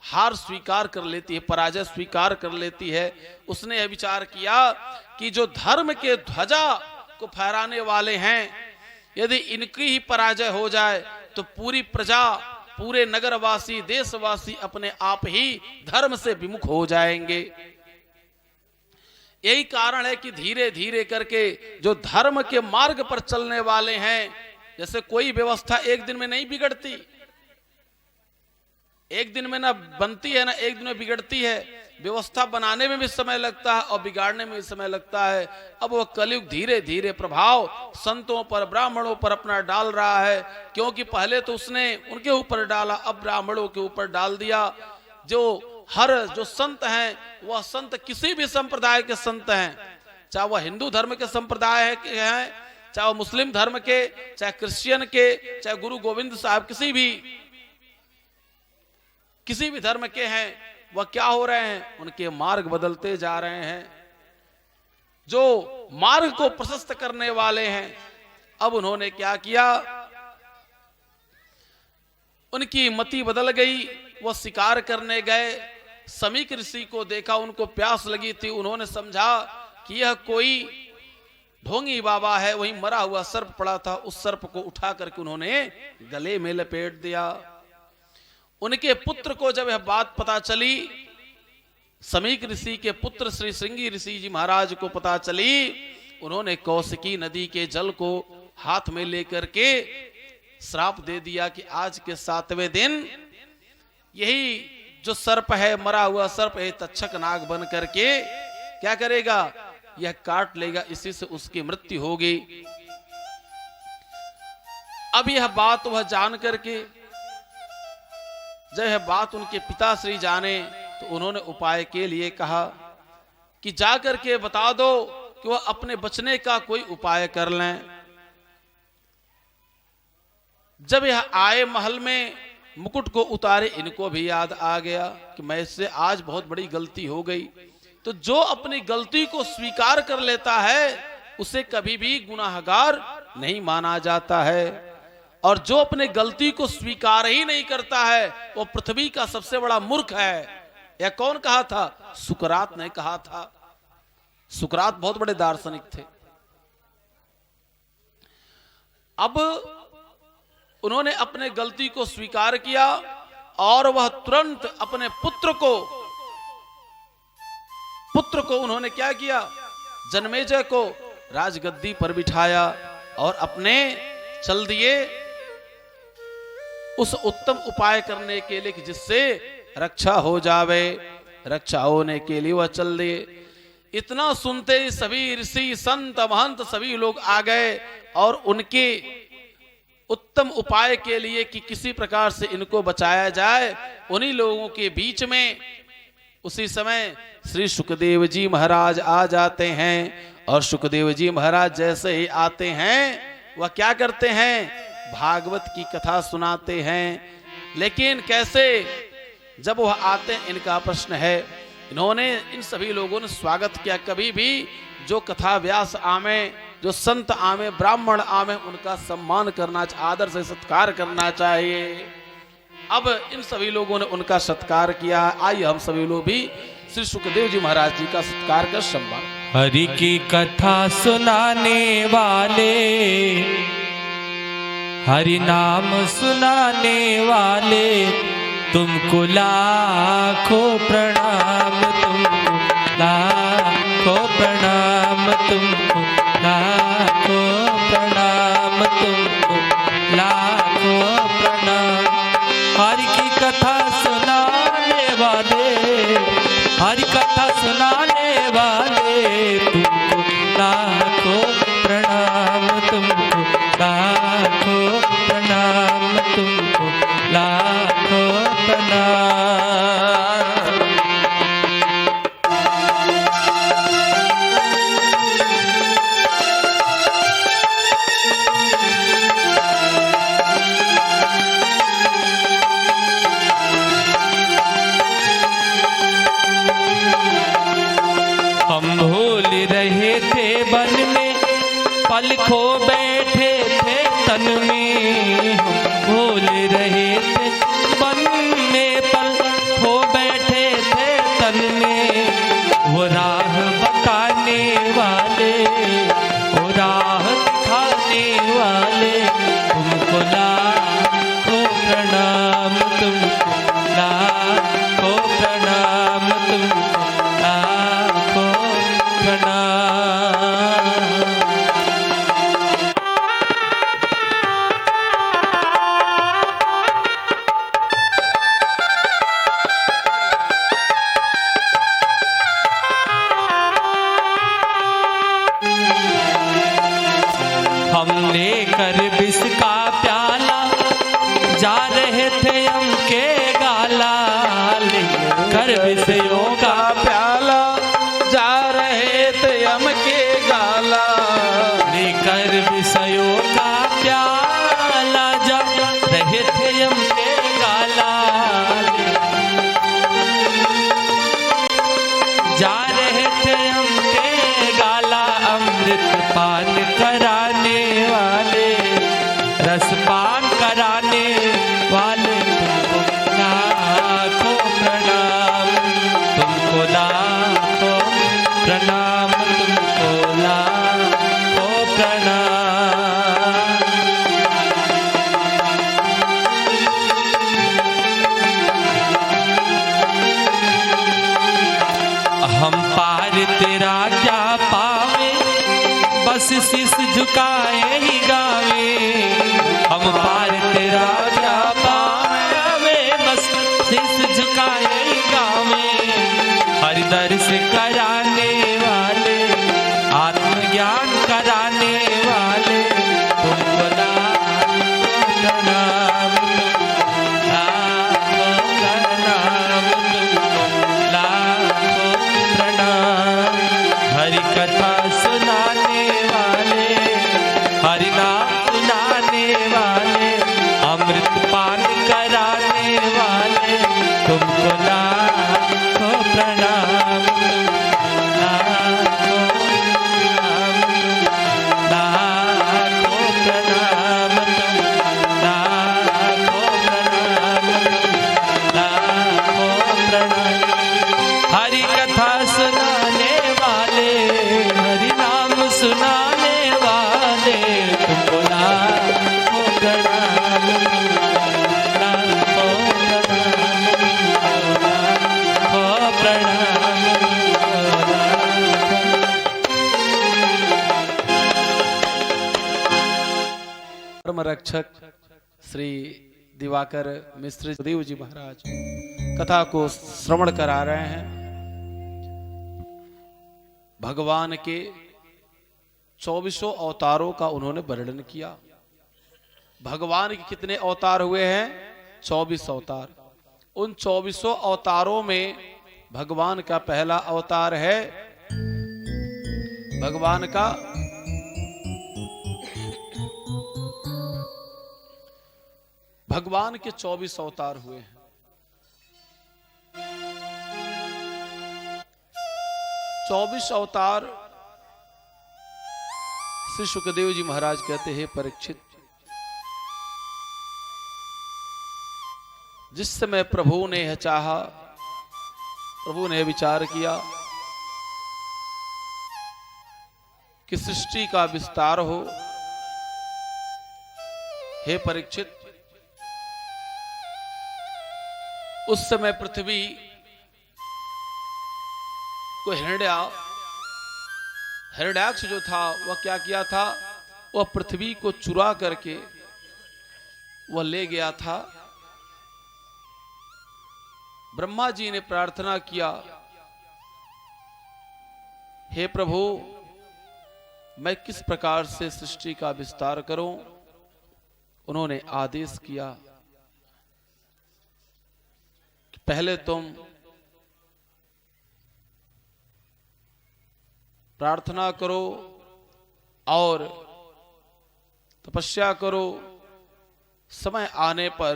हार स्वीकार कर लेती है, पराजय स्वीकार कर लेती है। उसने यह विचार किया कि जो धर्म के ध्वजा को फहराने वाले हैं, यदि इनकी ही पराजय हो जाए तो पूरी प्रजा, पूरे नगरवासी, देशवासी अपने आप ही धर्म से विमुख हो जाएंगे। यही कारण है कि धीरे धीरे करके जो धर्म के मार्ग पर चलने वाले हैं, जैसे कोई व्यवस्था एक दिन में नहीं बिगड़ती, एक दिन में ना बनती है ना एक दिन में बिगड़ती है। व्यवस्था बनाने में भी समय लगता है और बिगाड़ने में भी समय लगता है। अब वह कलयुग धीरे धीरे प्रभाव संतों पर, ब्राह्मणों पर अपना डाल रहा है, क्योंकि पहले तो उसने उनके ऊपर डाला, अब ब्राह्मणों के ऊपर डाल दिया। जो संत हैं, वह संत किसी भी संप्रदाय के संत हैं, चाहे वह हिंदू धर्म के संप्रदाय हैं, चाहे वह मुस्लिम धर्म के, चाहे क्रिश्चियन के, चाहे गुरु गोविंद साहब किसी भी धर्म के हैं, वह क्या हो रहे हैं, उनके मार्ग बदलते जा रहे हैं। जो मार्ग को प्रशस्त करने वाले हैं, अब उन्होंने क्या किया, उनकी मति बदल गई। वह शिकार करने गए, समीक ऋषि को देखा, उनको प्यास लगी थी। उन्होंने समझा कि यह कोई ढोंगी बाबा है, वहीं मरा हुआ सर्प पड़ा था, उस सर्प को उठा करके उन्होंने गले में लपेट दिया। उनके पुत्र को जब यह बात पता चली, समीक ऋषि के पुत्र श्री श्रृंगी ऋषि जी महाराज को पता चली, उन्होंने कौशिकी नदी के जल को हाथ में लेकर के श्राप दे दिया कि आज के 7वें दिन यही जो सर्प है, मरा हुआ सर्प है, तक्षक नाग बन करके क्या करेगा, यह काट लेगा, इसी से उसकी मृत्यु होगी। अब यह बात वह जान करके, जब यह बात उनके पिताश्री जाने, तो उन्होंने उपाय के लिए कहा कि जाकर के बता दो कि वह अपने बचने का कोई उपाय कर लें। जब यह आए महल में, मुकुट को उतारे, इनको भी याद आ गया कि मैं इससे आज बहुत बड़ी गलती हो गई। तो जो अपनी गलती को स्वीकार कर लेता है, उसे कभी भी गुनाहगार नहीं माना जाता है। और जो अपने गलती को स्वीकार ही नहीं करता है, वो पृथ्वी का सबसे बड़ा मूर्ख है। यह कौन कहा था? सुकरात ने कहा था। सुकरात बहुत बड़े दार्शनिक थे। अब उन्होंने अपने गलती को स्वीकार किया और वह तुरंत अपने पुत्र को उन्होंने क्या किया, जन्मेजय को राजगद्दी पर बिठाया और अपने चल दिए उस उत्तम उपाय करने के लिए कि जिससे रक्षा हो जावे। रक्षा होने के लिए वह चल दिए। इतना सुनते ही सभी ऋषि, संत, महंत सभी लोग आ गए और उनके उत्तम उपाय के लिए कि किसी प्रकार से इनको बचाया जाए, उन्हीं लोगों के बीच में उसी समय श्री सुखदेव जी महाराज आ जाते हैं। और सुखदेव जी महाराज जैसे ही आते हैं, वह क्या करते हैं, भागवत की कथा सुनाते हैं। लेकिन कैसे? जब वह आते हैं, इनका प्रश्न है, इन्होंने, इन सभी लोगों ने स्वागत किया। कभी भी जो कथा व्यास आमे, जो संत आमे, ब्राह्मण आमे, उनका सम्मान करना, आदर से सत्कार करना चाहिए। अब इन सभी लोगों ने उनका सत्कार किया। आइए हम सभी लोग भी श्री सुखदेव जी महाराज जी का सत्कार कर सम्मान। हरि की कथा सुनाने वाले, हरि नाम सुनाने वाले, तुमको लाखों प्रणाम, तुमको लाखों प्रणाम, तुमको लाखों प्रणाम, तुमको लाखों प्रणाम। हरि की कथा सुनाने वाले, हरि कथा सुनाने वाले, तुमको लाखों प्रणाम, तुमको लाखों प्रणाम, तुमको लाखों प्रणाम। हम भूल रहे थे वन में, पल खो बैठे थे तन में। हम भूल रहे थे वन में, पल खो रहे थे हम के गाला, कर विषयों का प्याला जा रहे थे हम के गाला, लेकर विषयों का प्याला जा रहे थे हम के गाला, जा रहे थे हम के गाला। अमृत पान कराने वाले, रस पान कराने वाले, तुमको लाखों प्रणाम, तुमको लाखों प्रणाम, तुमको लाखों प्रणाम। हम पार तेरा क्या पावे, बस शीश झुकाए ही गावे, हम पार तेरा क्या पावे, बस शीश झुकाए ही गावे। हरि दर्श कराने वाले, आत्मज्ञान कराने वाले, तुमको लाखों प्रणाम, लाखों प्रणाम, तुमको लाखों प्रणाम। हरि कथा सुनाने वाले, हरि नाम सुनाने वाले, अमृत पान कराने वाले, तुमको लाखों प्रणाम, लाखों प्रणाम, लाखों प्रणाम, लाखों प्रणाम, लाखों प्रणाम। हरि कथा सुनाने वाले, हरि नाम सुनाने वाले, तुमको लाखों प्रणाम, लाखों प्रणाम, लाखों प्रणाम। धर्म रक्षक श्री दिवाकर मिश्र देव जी महाराज कथा को श्रवण करा रहे हैं। भगवान के 24 अवतारों का उन्होंने वर्णन किया। भगवान के कितने अवतार हुए हैं? 24 अवतार। उन 24 अवतारों में भगवान का पहला अवतार है, भगवान का भगवान के 24 अवतार हुए हैं। 24 अवतार श्री सुखदेव जी महाराज कहते हैं, परीक्षित, जिस समय प्रभु ने यह चाहा, प्रभु ने विचार किया कि सृष्टि का विस्तार हो, हे परीक्षित, उस समय पृथ्वी को हिरण्याक्ष जो था वह क्या किया था, वह पृथ्वी को चुरा करके वह ले गया था। ब्रह्मा जी ने प्रार्थना किया, हे प्रभु, मैं किस प्रकार से सृष्टि का विस्तार करूं? उन्होंने आदेश किया कि पहले तुम प्रार्थना करो और तपस्या करो, समय आने पर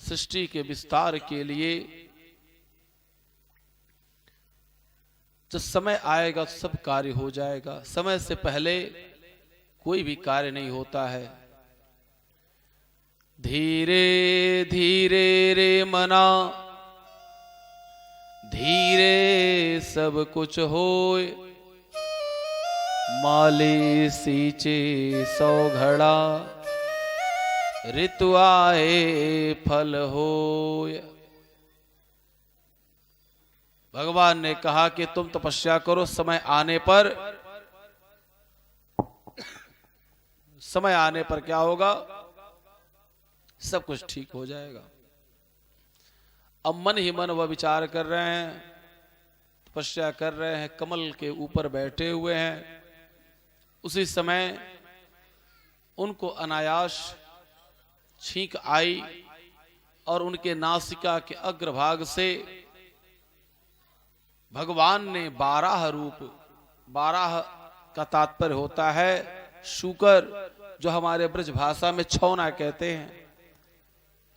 सृष्टि के विस्तार के लिए जब समय आएगा तो सब कार्य हो जाएगा। समय से पहले कोई भी कार्य नहीं होता है। धीरे धीरे रे मना, धीरे सब कुछ होए, माली सींचे 100 घड़ा, ऋतु आए फल होय। भगवान ने कहा कि तुम तपस्या करो, समय आने पर क्या होगा? सब कुछ ठीक हो जाएगा। अब मन ही मन वह विचार कर रहे हैं, तपस्या कर रहे हैं, कमल के ऊपर बैठे हुए हैं। उसी समय उनको अनायास छींक आई और उनके नासिका के अग्रभाग से भगवान ने 12 रूप, 12 का तात्पर्य होता है शूकर, जो हमारे ब्रज भाषा में छौना कहते हैं।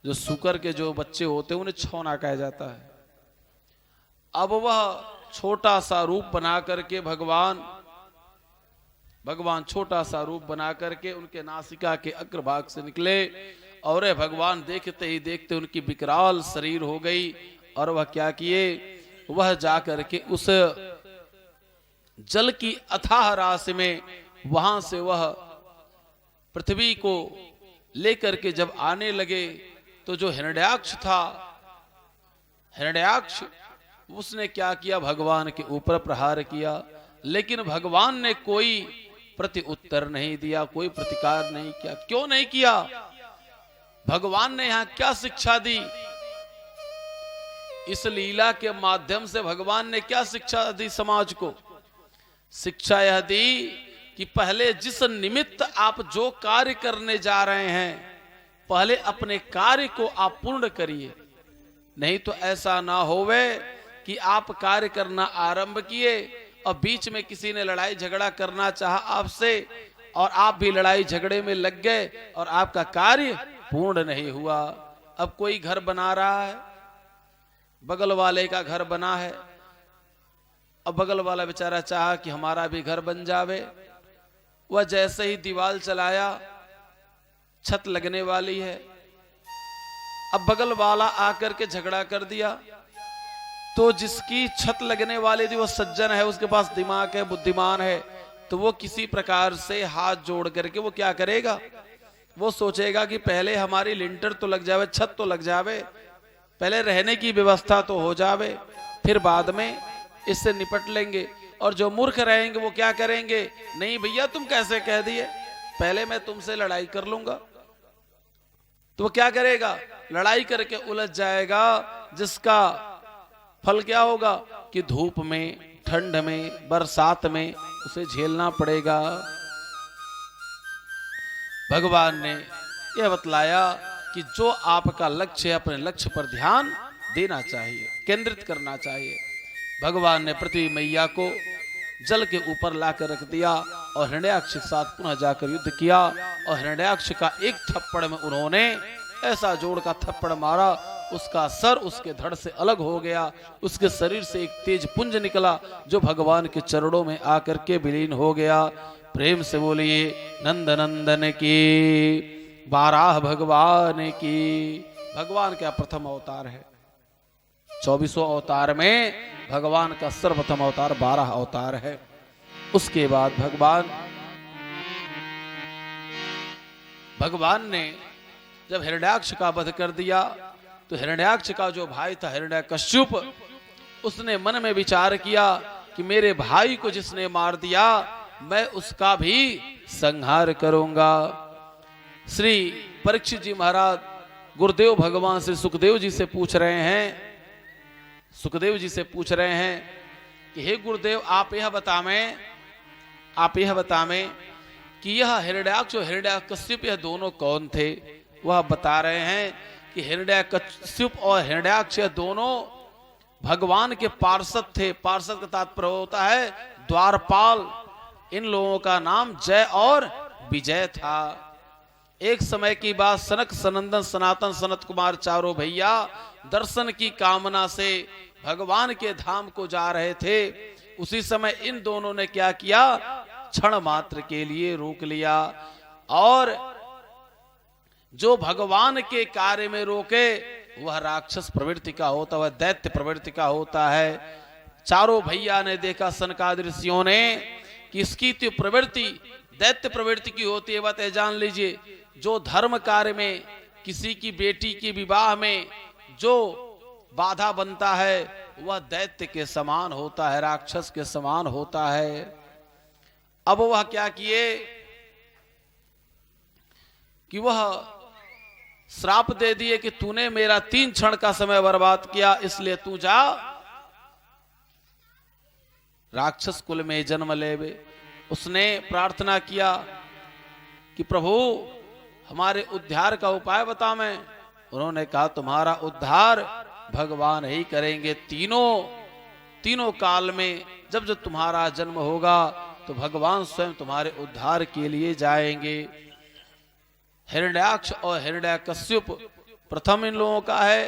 जो शूकर के जो बच्चे होते हैं उन्हें छौना कहा जाता है। अब वह छोटा सा रूप बना करके भगवान छोटा सा रूप बना करके उनके नासिका के अग्रभाग से निकले और भगवान देखते ही देखते उनकी विकराल शरीर हो गई। और वह क्या किए, वह जाकर के उस जल की अथाह राशि में वहां से वह पृथ्वी को लेकर के जब आने लगे तो जो हिरण्याक्ष था, हिरण्याक्ष उसने क्या किया, भगवान के ऊपर प्रहार किया। लेकिन भगवान ने कोई प्रति उत्तर नहीं दिया, कोई प्रतिकार नहीं किया। क्यों नहीं किया? भगवान ने यहां क्या शिक्षा दी? इस लीला के माध्यम से भगवान ने क्या शिक्षा दी समाज को? शिक्षा यह दी कि पहले जिस निमित्त आप जो कार्य करने जा रहे हैं, पहले अपने कार्य को आप पूर्ण करिए। नहीं तो ऐसा ना होवे कि आप कार्य करना आरंभ किए और बीच में किसी ने लड़ाई झगड़ा करना चाहा आपसे और आप भी लड़ाई झगड़े में लग गए और आपका कार्य पूर्ण नहीं हुआ। अब कोई घर बना रहा है, बगल वाले का घर बना है, अब बगल वाला बेचारा चाहा कि हमारा भी घर बन जावे। वह जैसे ही दीवार चलाया, छत लगने वाली है, अब बगल वाला आकर के झगड़ा कर दिया। तो जिसकी छत लगने वाली थी वो सज्जन है, उसके पास दिमाग है, बुद्धिमान है, तो वो किसी प्रकार से हाथ जोड़ करके वो क्या करेगा, वो सोचेगा कि पहले हमारी लिंटर तो लग जावे, छत तो लग जावे, पहले रहने की व्यवस्था तो हो जावे, फिर बाद में इससे निपट लेंगे। और जो मूर्ख रहेंगे वो क्या करेंगे, नहीं भैया तुम कैसे कह दिए, पहले मैं तुमसे लड़ाई कर लूंगा। तो वो क्या करेगा, लड़ाई करके उलझ जाएगा, जिसका फल क्या होगा कि धूप में, ठंड में, बरसात में उसे झेलना पड़ेगा। भगवान ने यह बतलाया कि जो आपका लक्ष्य है, अपने लक्ष्य पर ध्यान देना चाहिए, केंद्रित करना चाहिए। भगवान ने पृथ्वी मैया को जल के ऊपर लाकर रख दिया और हिरण्याक्ष के साथ पुनः जाकर युद्ध किया। और हिरण्याक्ष का एक थप्पड़ में उन्होंने ऐसा जोड़ का थप्पड़ मारा, उसका सर उसके धड़ से अलग हो गया, उसके शरीर से एक तेज पुंज निकला जो भगवान के चरणों में आकर के विलीन हो गया। प्रेम से बोलिए नंद नंदन की, 12 भगवान की। भगवान का प्रथम अवतार है, 24 अवतार में भगवान का सर्वप्रथम अवतार 12 अवतार है। उसके बाद भगवान ने जब हिरण्याक्ष का वध कर दिया तो हिरण्याक्ष का जो भाई था हिरण्यकश्यप, उसने मन में विचार किया कि मेरे भाई को जिसने मार दिया मैं उसका भी संहार करूंगा। श्री परीक्षित जी महाराज गुरुदेव भगवान श्री सुखदेव जी से पूछ रहे हैं, सुखदेव जी से पूछ रहे हैं कि हे गुरुदेव आप यह बतावें कि यह हिरण्याक्ष और हिरण्यकश्यप यह दोनों कौन थे। वह बता रहे हैं कि हिरण्यकश्यप और हिरण्याक्ष दोनों भगवान के पार्षद थे। पार्षद का तात्पर्य होता है द्वारपाल। इन लोगों का नाम जय और विजय था। एक समय की बात, सनक सनंदन सनातन सनत कुमार चारों भैया दर्शन की कामना से भगवान के धाम को जा रहे थे। उसी समय इन दोनों ने क्या किया, क्षण मात्र के लिए रोक लिया और जो भगवान के कार्य में रोके वह राक्षस प्रवृत्ति का होता, वह दैत्य प्रवृत्ति का होता है। चारों भैया ने देखा, सनकादि ऋषियों ने, कि इसकी तो प्रवृत्ति दैत्य प्रवृत्ति की होती है। बात जान लीजिए, जो धर्म कार्य में, किसी की बेटी के विवाह में जो बाधा बनता है वह दैत्य के समान होता है, राक्षस के समान होता है। अब वह क्या किए कि वह श्राप दे दिए कि तूने मेरा 3 क्षण का समय बर्बाद किया, इसलिए तू जा राक्षस कुल में जन्म लेवे। उसने प्रार्थना किया कि प्रभु हमारे उद्धार का उपाय बता। मैं उन्होंने कहा तुम्हारा उद्धार भगवान ही करेंगे। तीनों काल में जब जब तुम्हारा जन्म होगा तो भगवान स्वयं तुम्हारे उद्धार के लिए जाएंगे। हिरण्याक्ष और हिरण्यकश्यप प्रथम इन लोगों का है,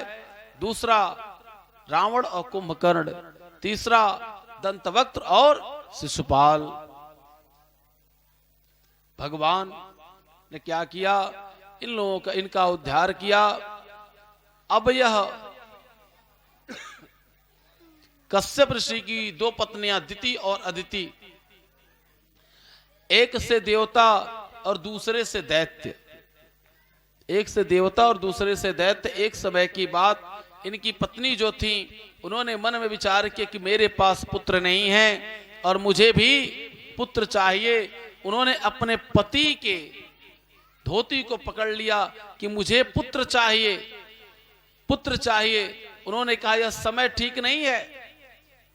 दूसरा रावण और कुंभकर्ण, तीसरा दंतवक्त्र और शिशुपाल। भगवान ने क्या किया, इन लोगों का इनका उद्धार किया। अब यह कश्यप ऋषि की दो पत्नियां दिति और अदिति, एक से देवता और दूसरे से दैत्य, एक से देवता और दूसरे से दैत्य। एक समय की बात, इनकी पत्नी जो थी उन्होंने मन में विचार किया कि मेरे पास पुत्र नहीं है और मुझे भी पुत्र चाहिए। उन्होंने अपने पति के धोती को पकड़ लिया कि मुझे पुत्र चाहिए, पुत्र चाहिए। उन्होंने कहा यह समय ठीक नहीं है।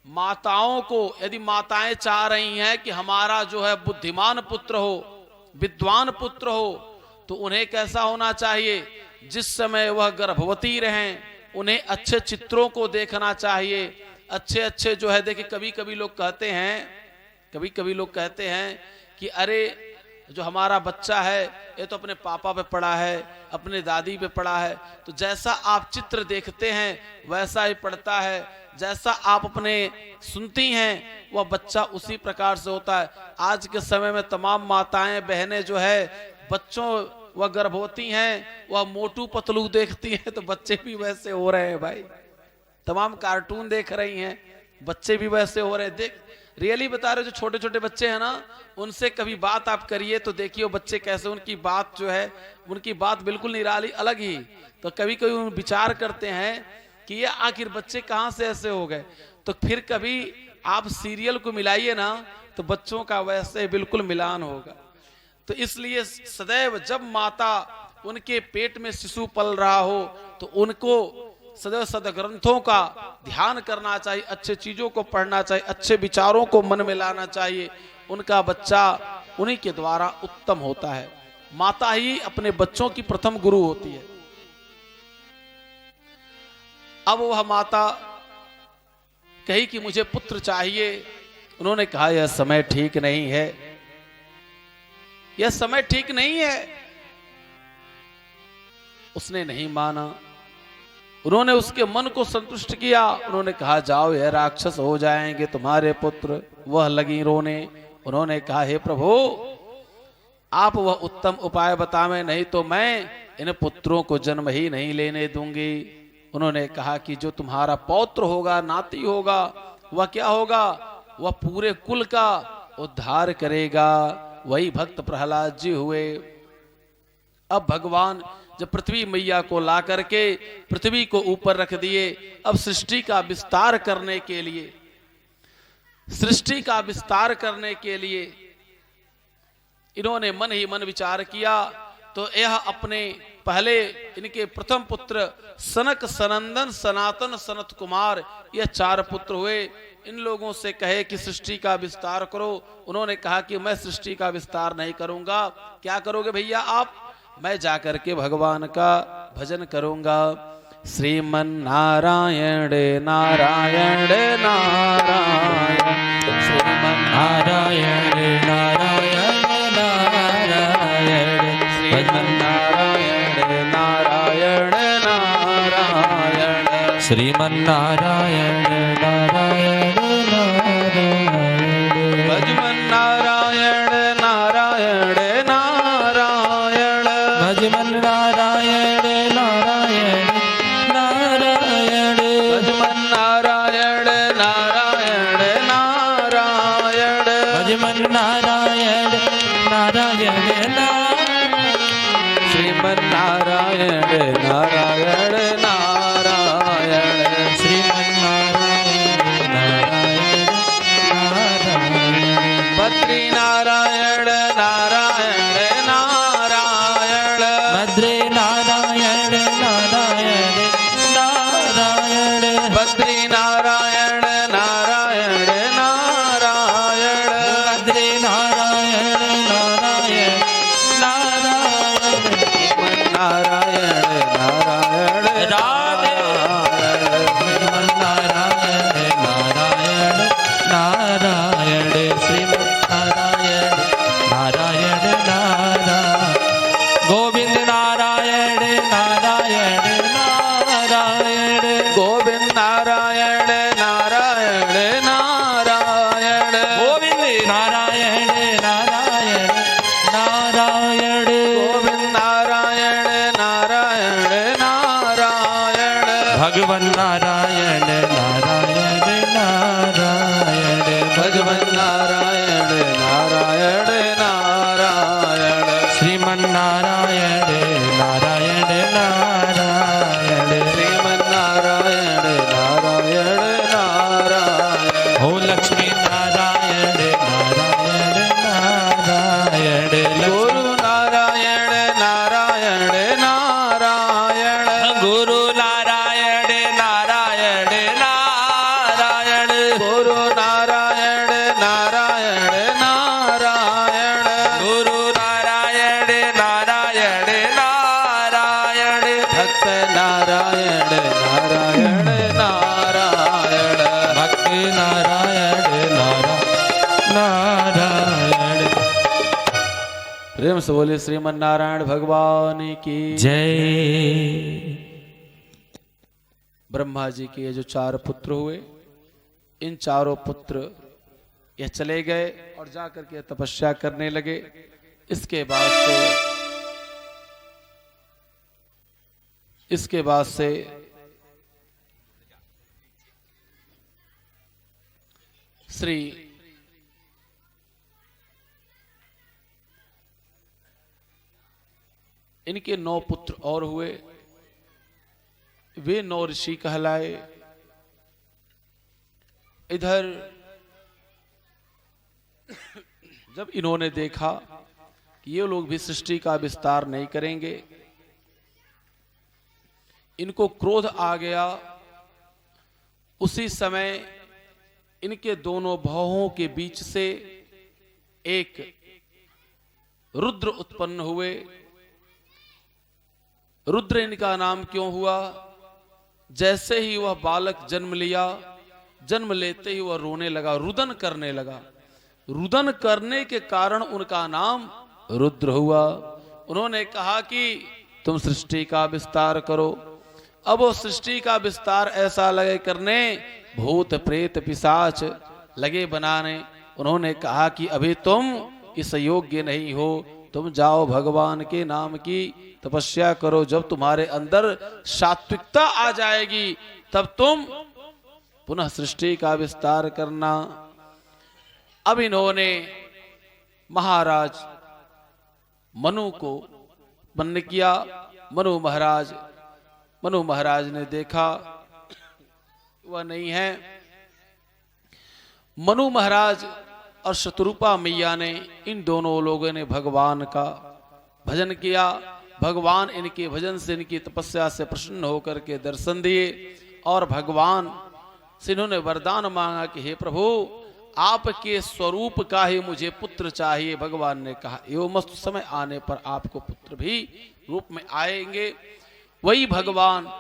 माताओं को, यदि माताएं चाह रही हैं कि हमारा जो है बुद्धिमान पुत्र हो, विद्वान पुत्र हो, तो उन्हें कैसा होना चाहिए, जिस समय वह गर्भवती रहें उन्हें अच्छे चित्रों को देखना चाहिए। अच्छे अच्छे जो है, देखिए कभी कभी लोग कहते हैं कि अरे जो हमारा बच्चा है ये तो अपने पापा पे पड़ा है, अपने दादी पे पड़ा है। तो जैसा आप चित्र देखते हैं वैसा ही पड़ता है, जैसा आप अपने सुनती हैं वह बच्चा उसी प्रकार से होता है। आज के समय में तमाम माताएं बहनें जो है बच्चों, वह गर्भवती हैं, वह मोटू पतलू देखती हैं तो बच्चे भी वैसे हो रहे हैं भाई। तमाम कार्टून देख रही हैं, बच्चे भी वैसे हो रहे हैं। देख रियली बता रहे, जो छोटे छोटे बच्चे हैं ना, उनसे कभी बात आप करिए तो देखिए वो बच्चे कैसे, उनकी बात जो है, उनकी बात बिल्कुल निराली अलग ही। तो कभी कभी उन विचार करते हैं कि ये आखिर बच्चे कहाँ से ऐसे हो गए। तो फिर कभी आप सीरियल को मिलाइए ना तो बच्चों का वैसे बिल्कुल मिलान होगा। तो इसलिए सदैव जब माता उनके पेट में शिशु पल रहा हो तो उनको सदैव सदग्रंथों का ध्यान करना चाहिए, अच्छे चीजों को पढ़ना चाहिए, अच्छे विचारों को मन में लाना चाहिए। उनका बच्चा उन्हीं के द्वारा उत्तम होता है। माता ही अपने बच्चों की प्रथम गुरु होती है। अब वह माता कही कि मुझे पुत्र चाहिए। उन्होंने कहा यह समय ठीक नहीं है, यह समय ठीक नहीं है। उसने नहीं माना। उन्होंने उसके मन को संतुष्ट किया। उन्होंने कहा जाओ, यह राक्षस हो जाएंगे तुम्हारे पुत्र। वह लगी रोने। उन्होंने कहा हे प्रभु, आप वह उत्तम उपाय बतावें, नहीं तो मैं इन पुत्रों को जन्म ही नहीं लेने दूंगी। उन्होंने कहा कि जो तुम्हारा पौत्र होगा, नाती होगा, वह क्या होगा, वह पूरे कुल का उद्धार करेगा। वही भक्त प्रहलाद जी हुए। अब भगवान जब पृथ्वी मैया को ला करके पृथ्वी को ऊपर रख दिए, अब सृष्टि का विस्तार करने के लिए, सृष्टि का विस्तार करने के लिए इन्होंने मन ही मन विचार किया। तो यह अपने पहले इनके प्रथम पुत्र सनक, सनंदन, सनातन, सनत कुमार, यह 4 पुत्र हुए। इन लोगों से कहे कि सृष्टि का विस्तार करो। उन्होंने कहा कि मैं सृष्टि का विस्तार नहीं करूंगा। क्या करोगे भैया आप? मैं जाकर के भगवान का भजन करूंगा। श्रीमन नारायण नारायण नारायण, श्रीमन नारायण नारायण नारायण, श्रीमन नारायण नारायण नारायण, श्रीमन नारायण नारायण नारायण, भजमन नारायण नारायण नारायण, भजमन नारायण नारायण नारायण, भजमन नारायण नारायण नारायण, भजमन नारायण नारायण नारायण, श्रीमन नारायण नारायण नारायण, श्रीमन नारायण नारायण। भगवन नारायण नारायण नारायण भगवन नारायण नारायण नारायण श्रीमन नारायण नारायण नारायण श्रीमन नारायण नारायण नारायण हो लक्ष्मी नारायण नारायण नारायण गुरु नारायण नारायण नारायण गुरु नारायण नारायण नारायण गुरु नारायण नारायण नारायण गुरु नारायण नारायण नारायण भक्त नारायण नारायण नारायण भक्त नारायण नारायण प्रेम से बोले श्रीमन नारायण भगवान की जय। ब्रह्मा जी के ये जो 4 पुत्र हुए, इन चारों पुत्र ये चले गए और जाकर के तपस्या करने लगे। इसके बाद से श्री इनके 9 पुत्र और हुए। वे 9 ऋषि कहलाए। इधर जब इन्होंने देखा कि ये लोग भी सृष्टि का विस्तार नहीं करेंगे, इनको क्रोध आ गया। उसी समय इनके दोनों भवों के बीच से एक रुद्र उत्पन्न हुए। रुद्र इनका नाम क्यों हुआ? जैसे ही वह बालक जन्म लिया, जन्म लेते ही वह रोने लगा, रुदन करने लगा। रुदन करने के कारण उनका नाम रुद्र हुआ। उन्होंने कहा कि तुम सृष्टि का विस्तार करो। अब वो सृष्टि का विस्तार ऐसा लगे करने, भूत प्रेत पिशाच लगे बनाने। उन्होंने कहा कि अभी तुम इस योग्य नहीं हो, तुम जाओ भगवान के नाम की तपस्या करो। जब तुम्हारे अंदर सात्विकता आ जाएगी तब तुम पुनः सृष्टि का विस्तार करना। अब इन्होंने महाराज मनु को वन्न किया। मनु महाराज ने देखा वह नहीं है। मनु महाराज और शतरूपा मैया ने, इन दोनों लोगों ने भगवान का भजन किया। भगवान इनके भजन से, इनकी तपस्या से प्रसन्न होकर के दर्शन दिए और भगवान से इन्होंने वरदान मांगा कि हे प्रभु, आपके स्वरूप का ही मुझे पुत्र चाहिए। भगवान ने कहा एवं मस्त समय आने पर आपको पुत्र भी रूप में आएंगे। वही भगवान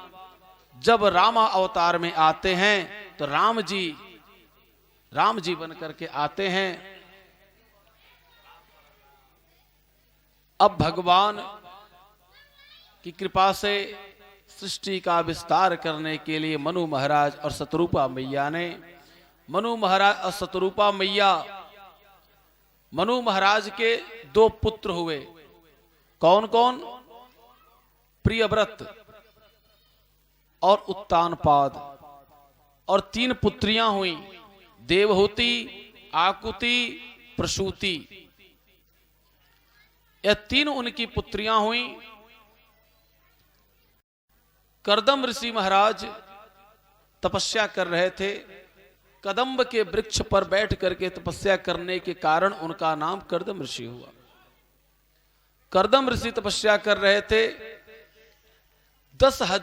जब रामा अवतार में आते हैं तो राम जी बन करके आते हैं। अब भगवान की कृपा से सृष्टि का विस्तार करने के लिए मनु महाराज और शतरूपा मैया ने, मनु महाराज और शतरूपा मैया, मनु महाराज के 2 पुत्र हुए। कौन कौन? प्रियव्रत और उत्तानपाद। और 3 पुत्रियां हुई, देवहूति, आकुति, प्रसूति। यह 3 उनकी पुत्रियां हुई। कर्दम ऋषि महाराज तपस्या कर रहे थे। कदम्ब के वृक्ष पर बैठ करके तपस्या करने के कारण उनका नाम कर्दम ऋषि हुआ। कर्दम ऋषि तपस्या कर रहे थे। 10,000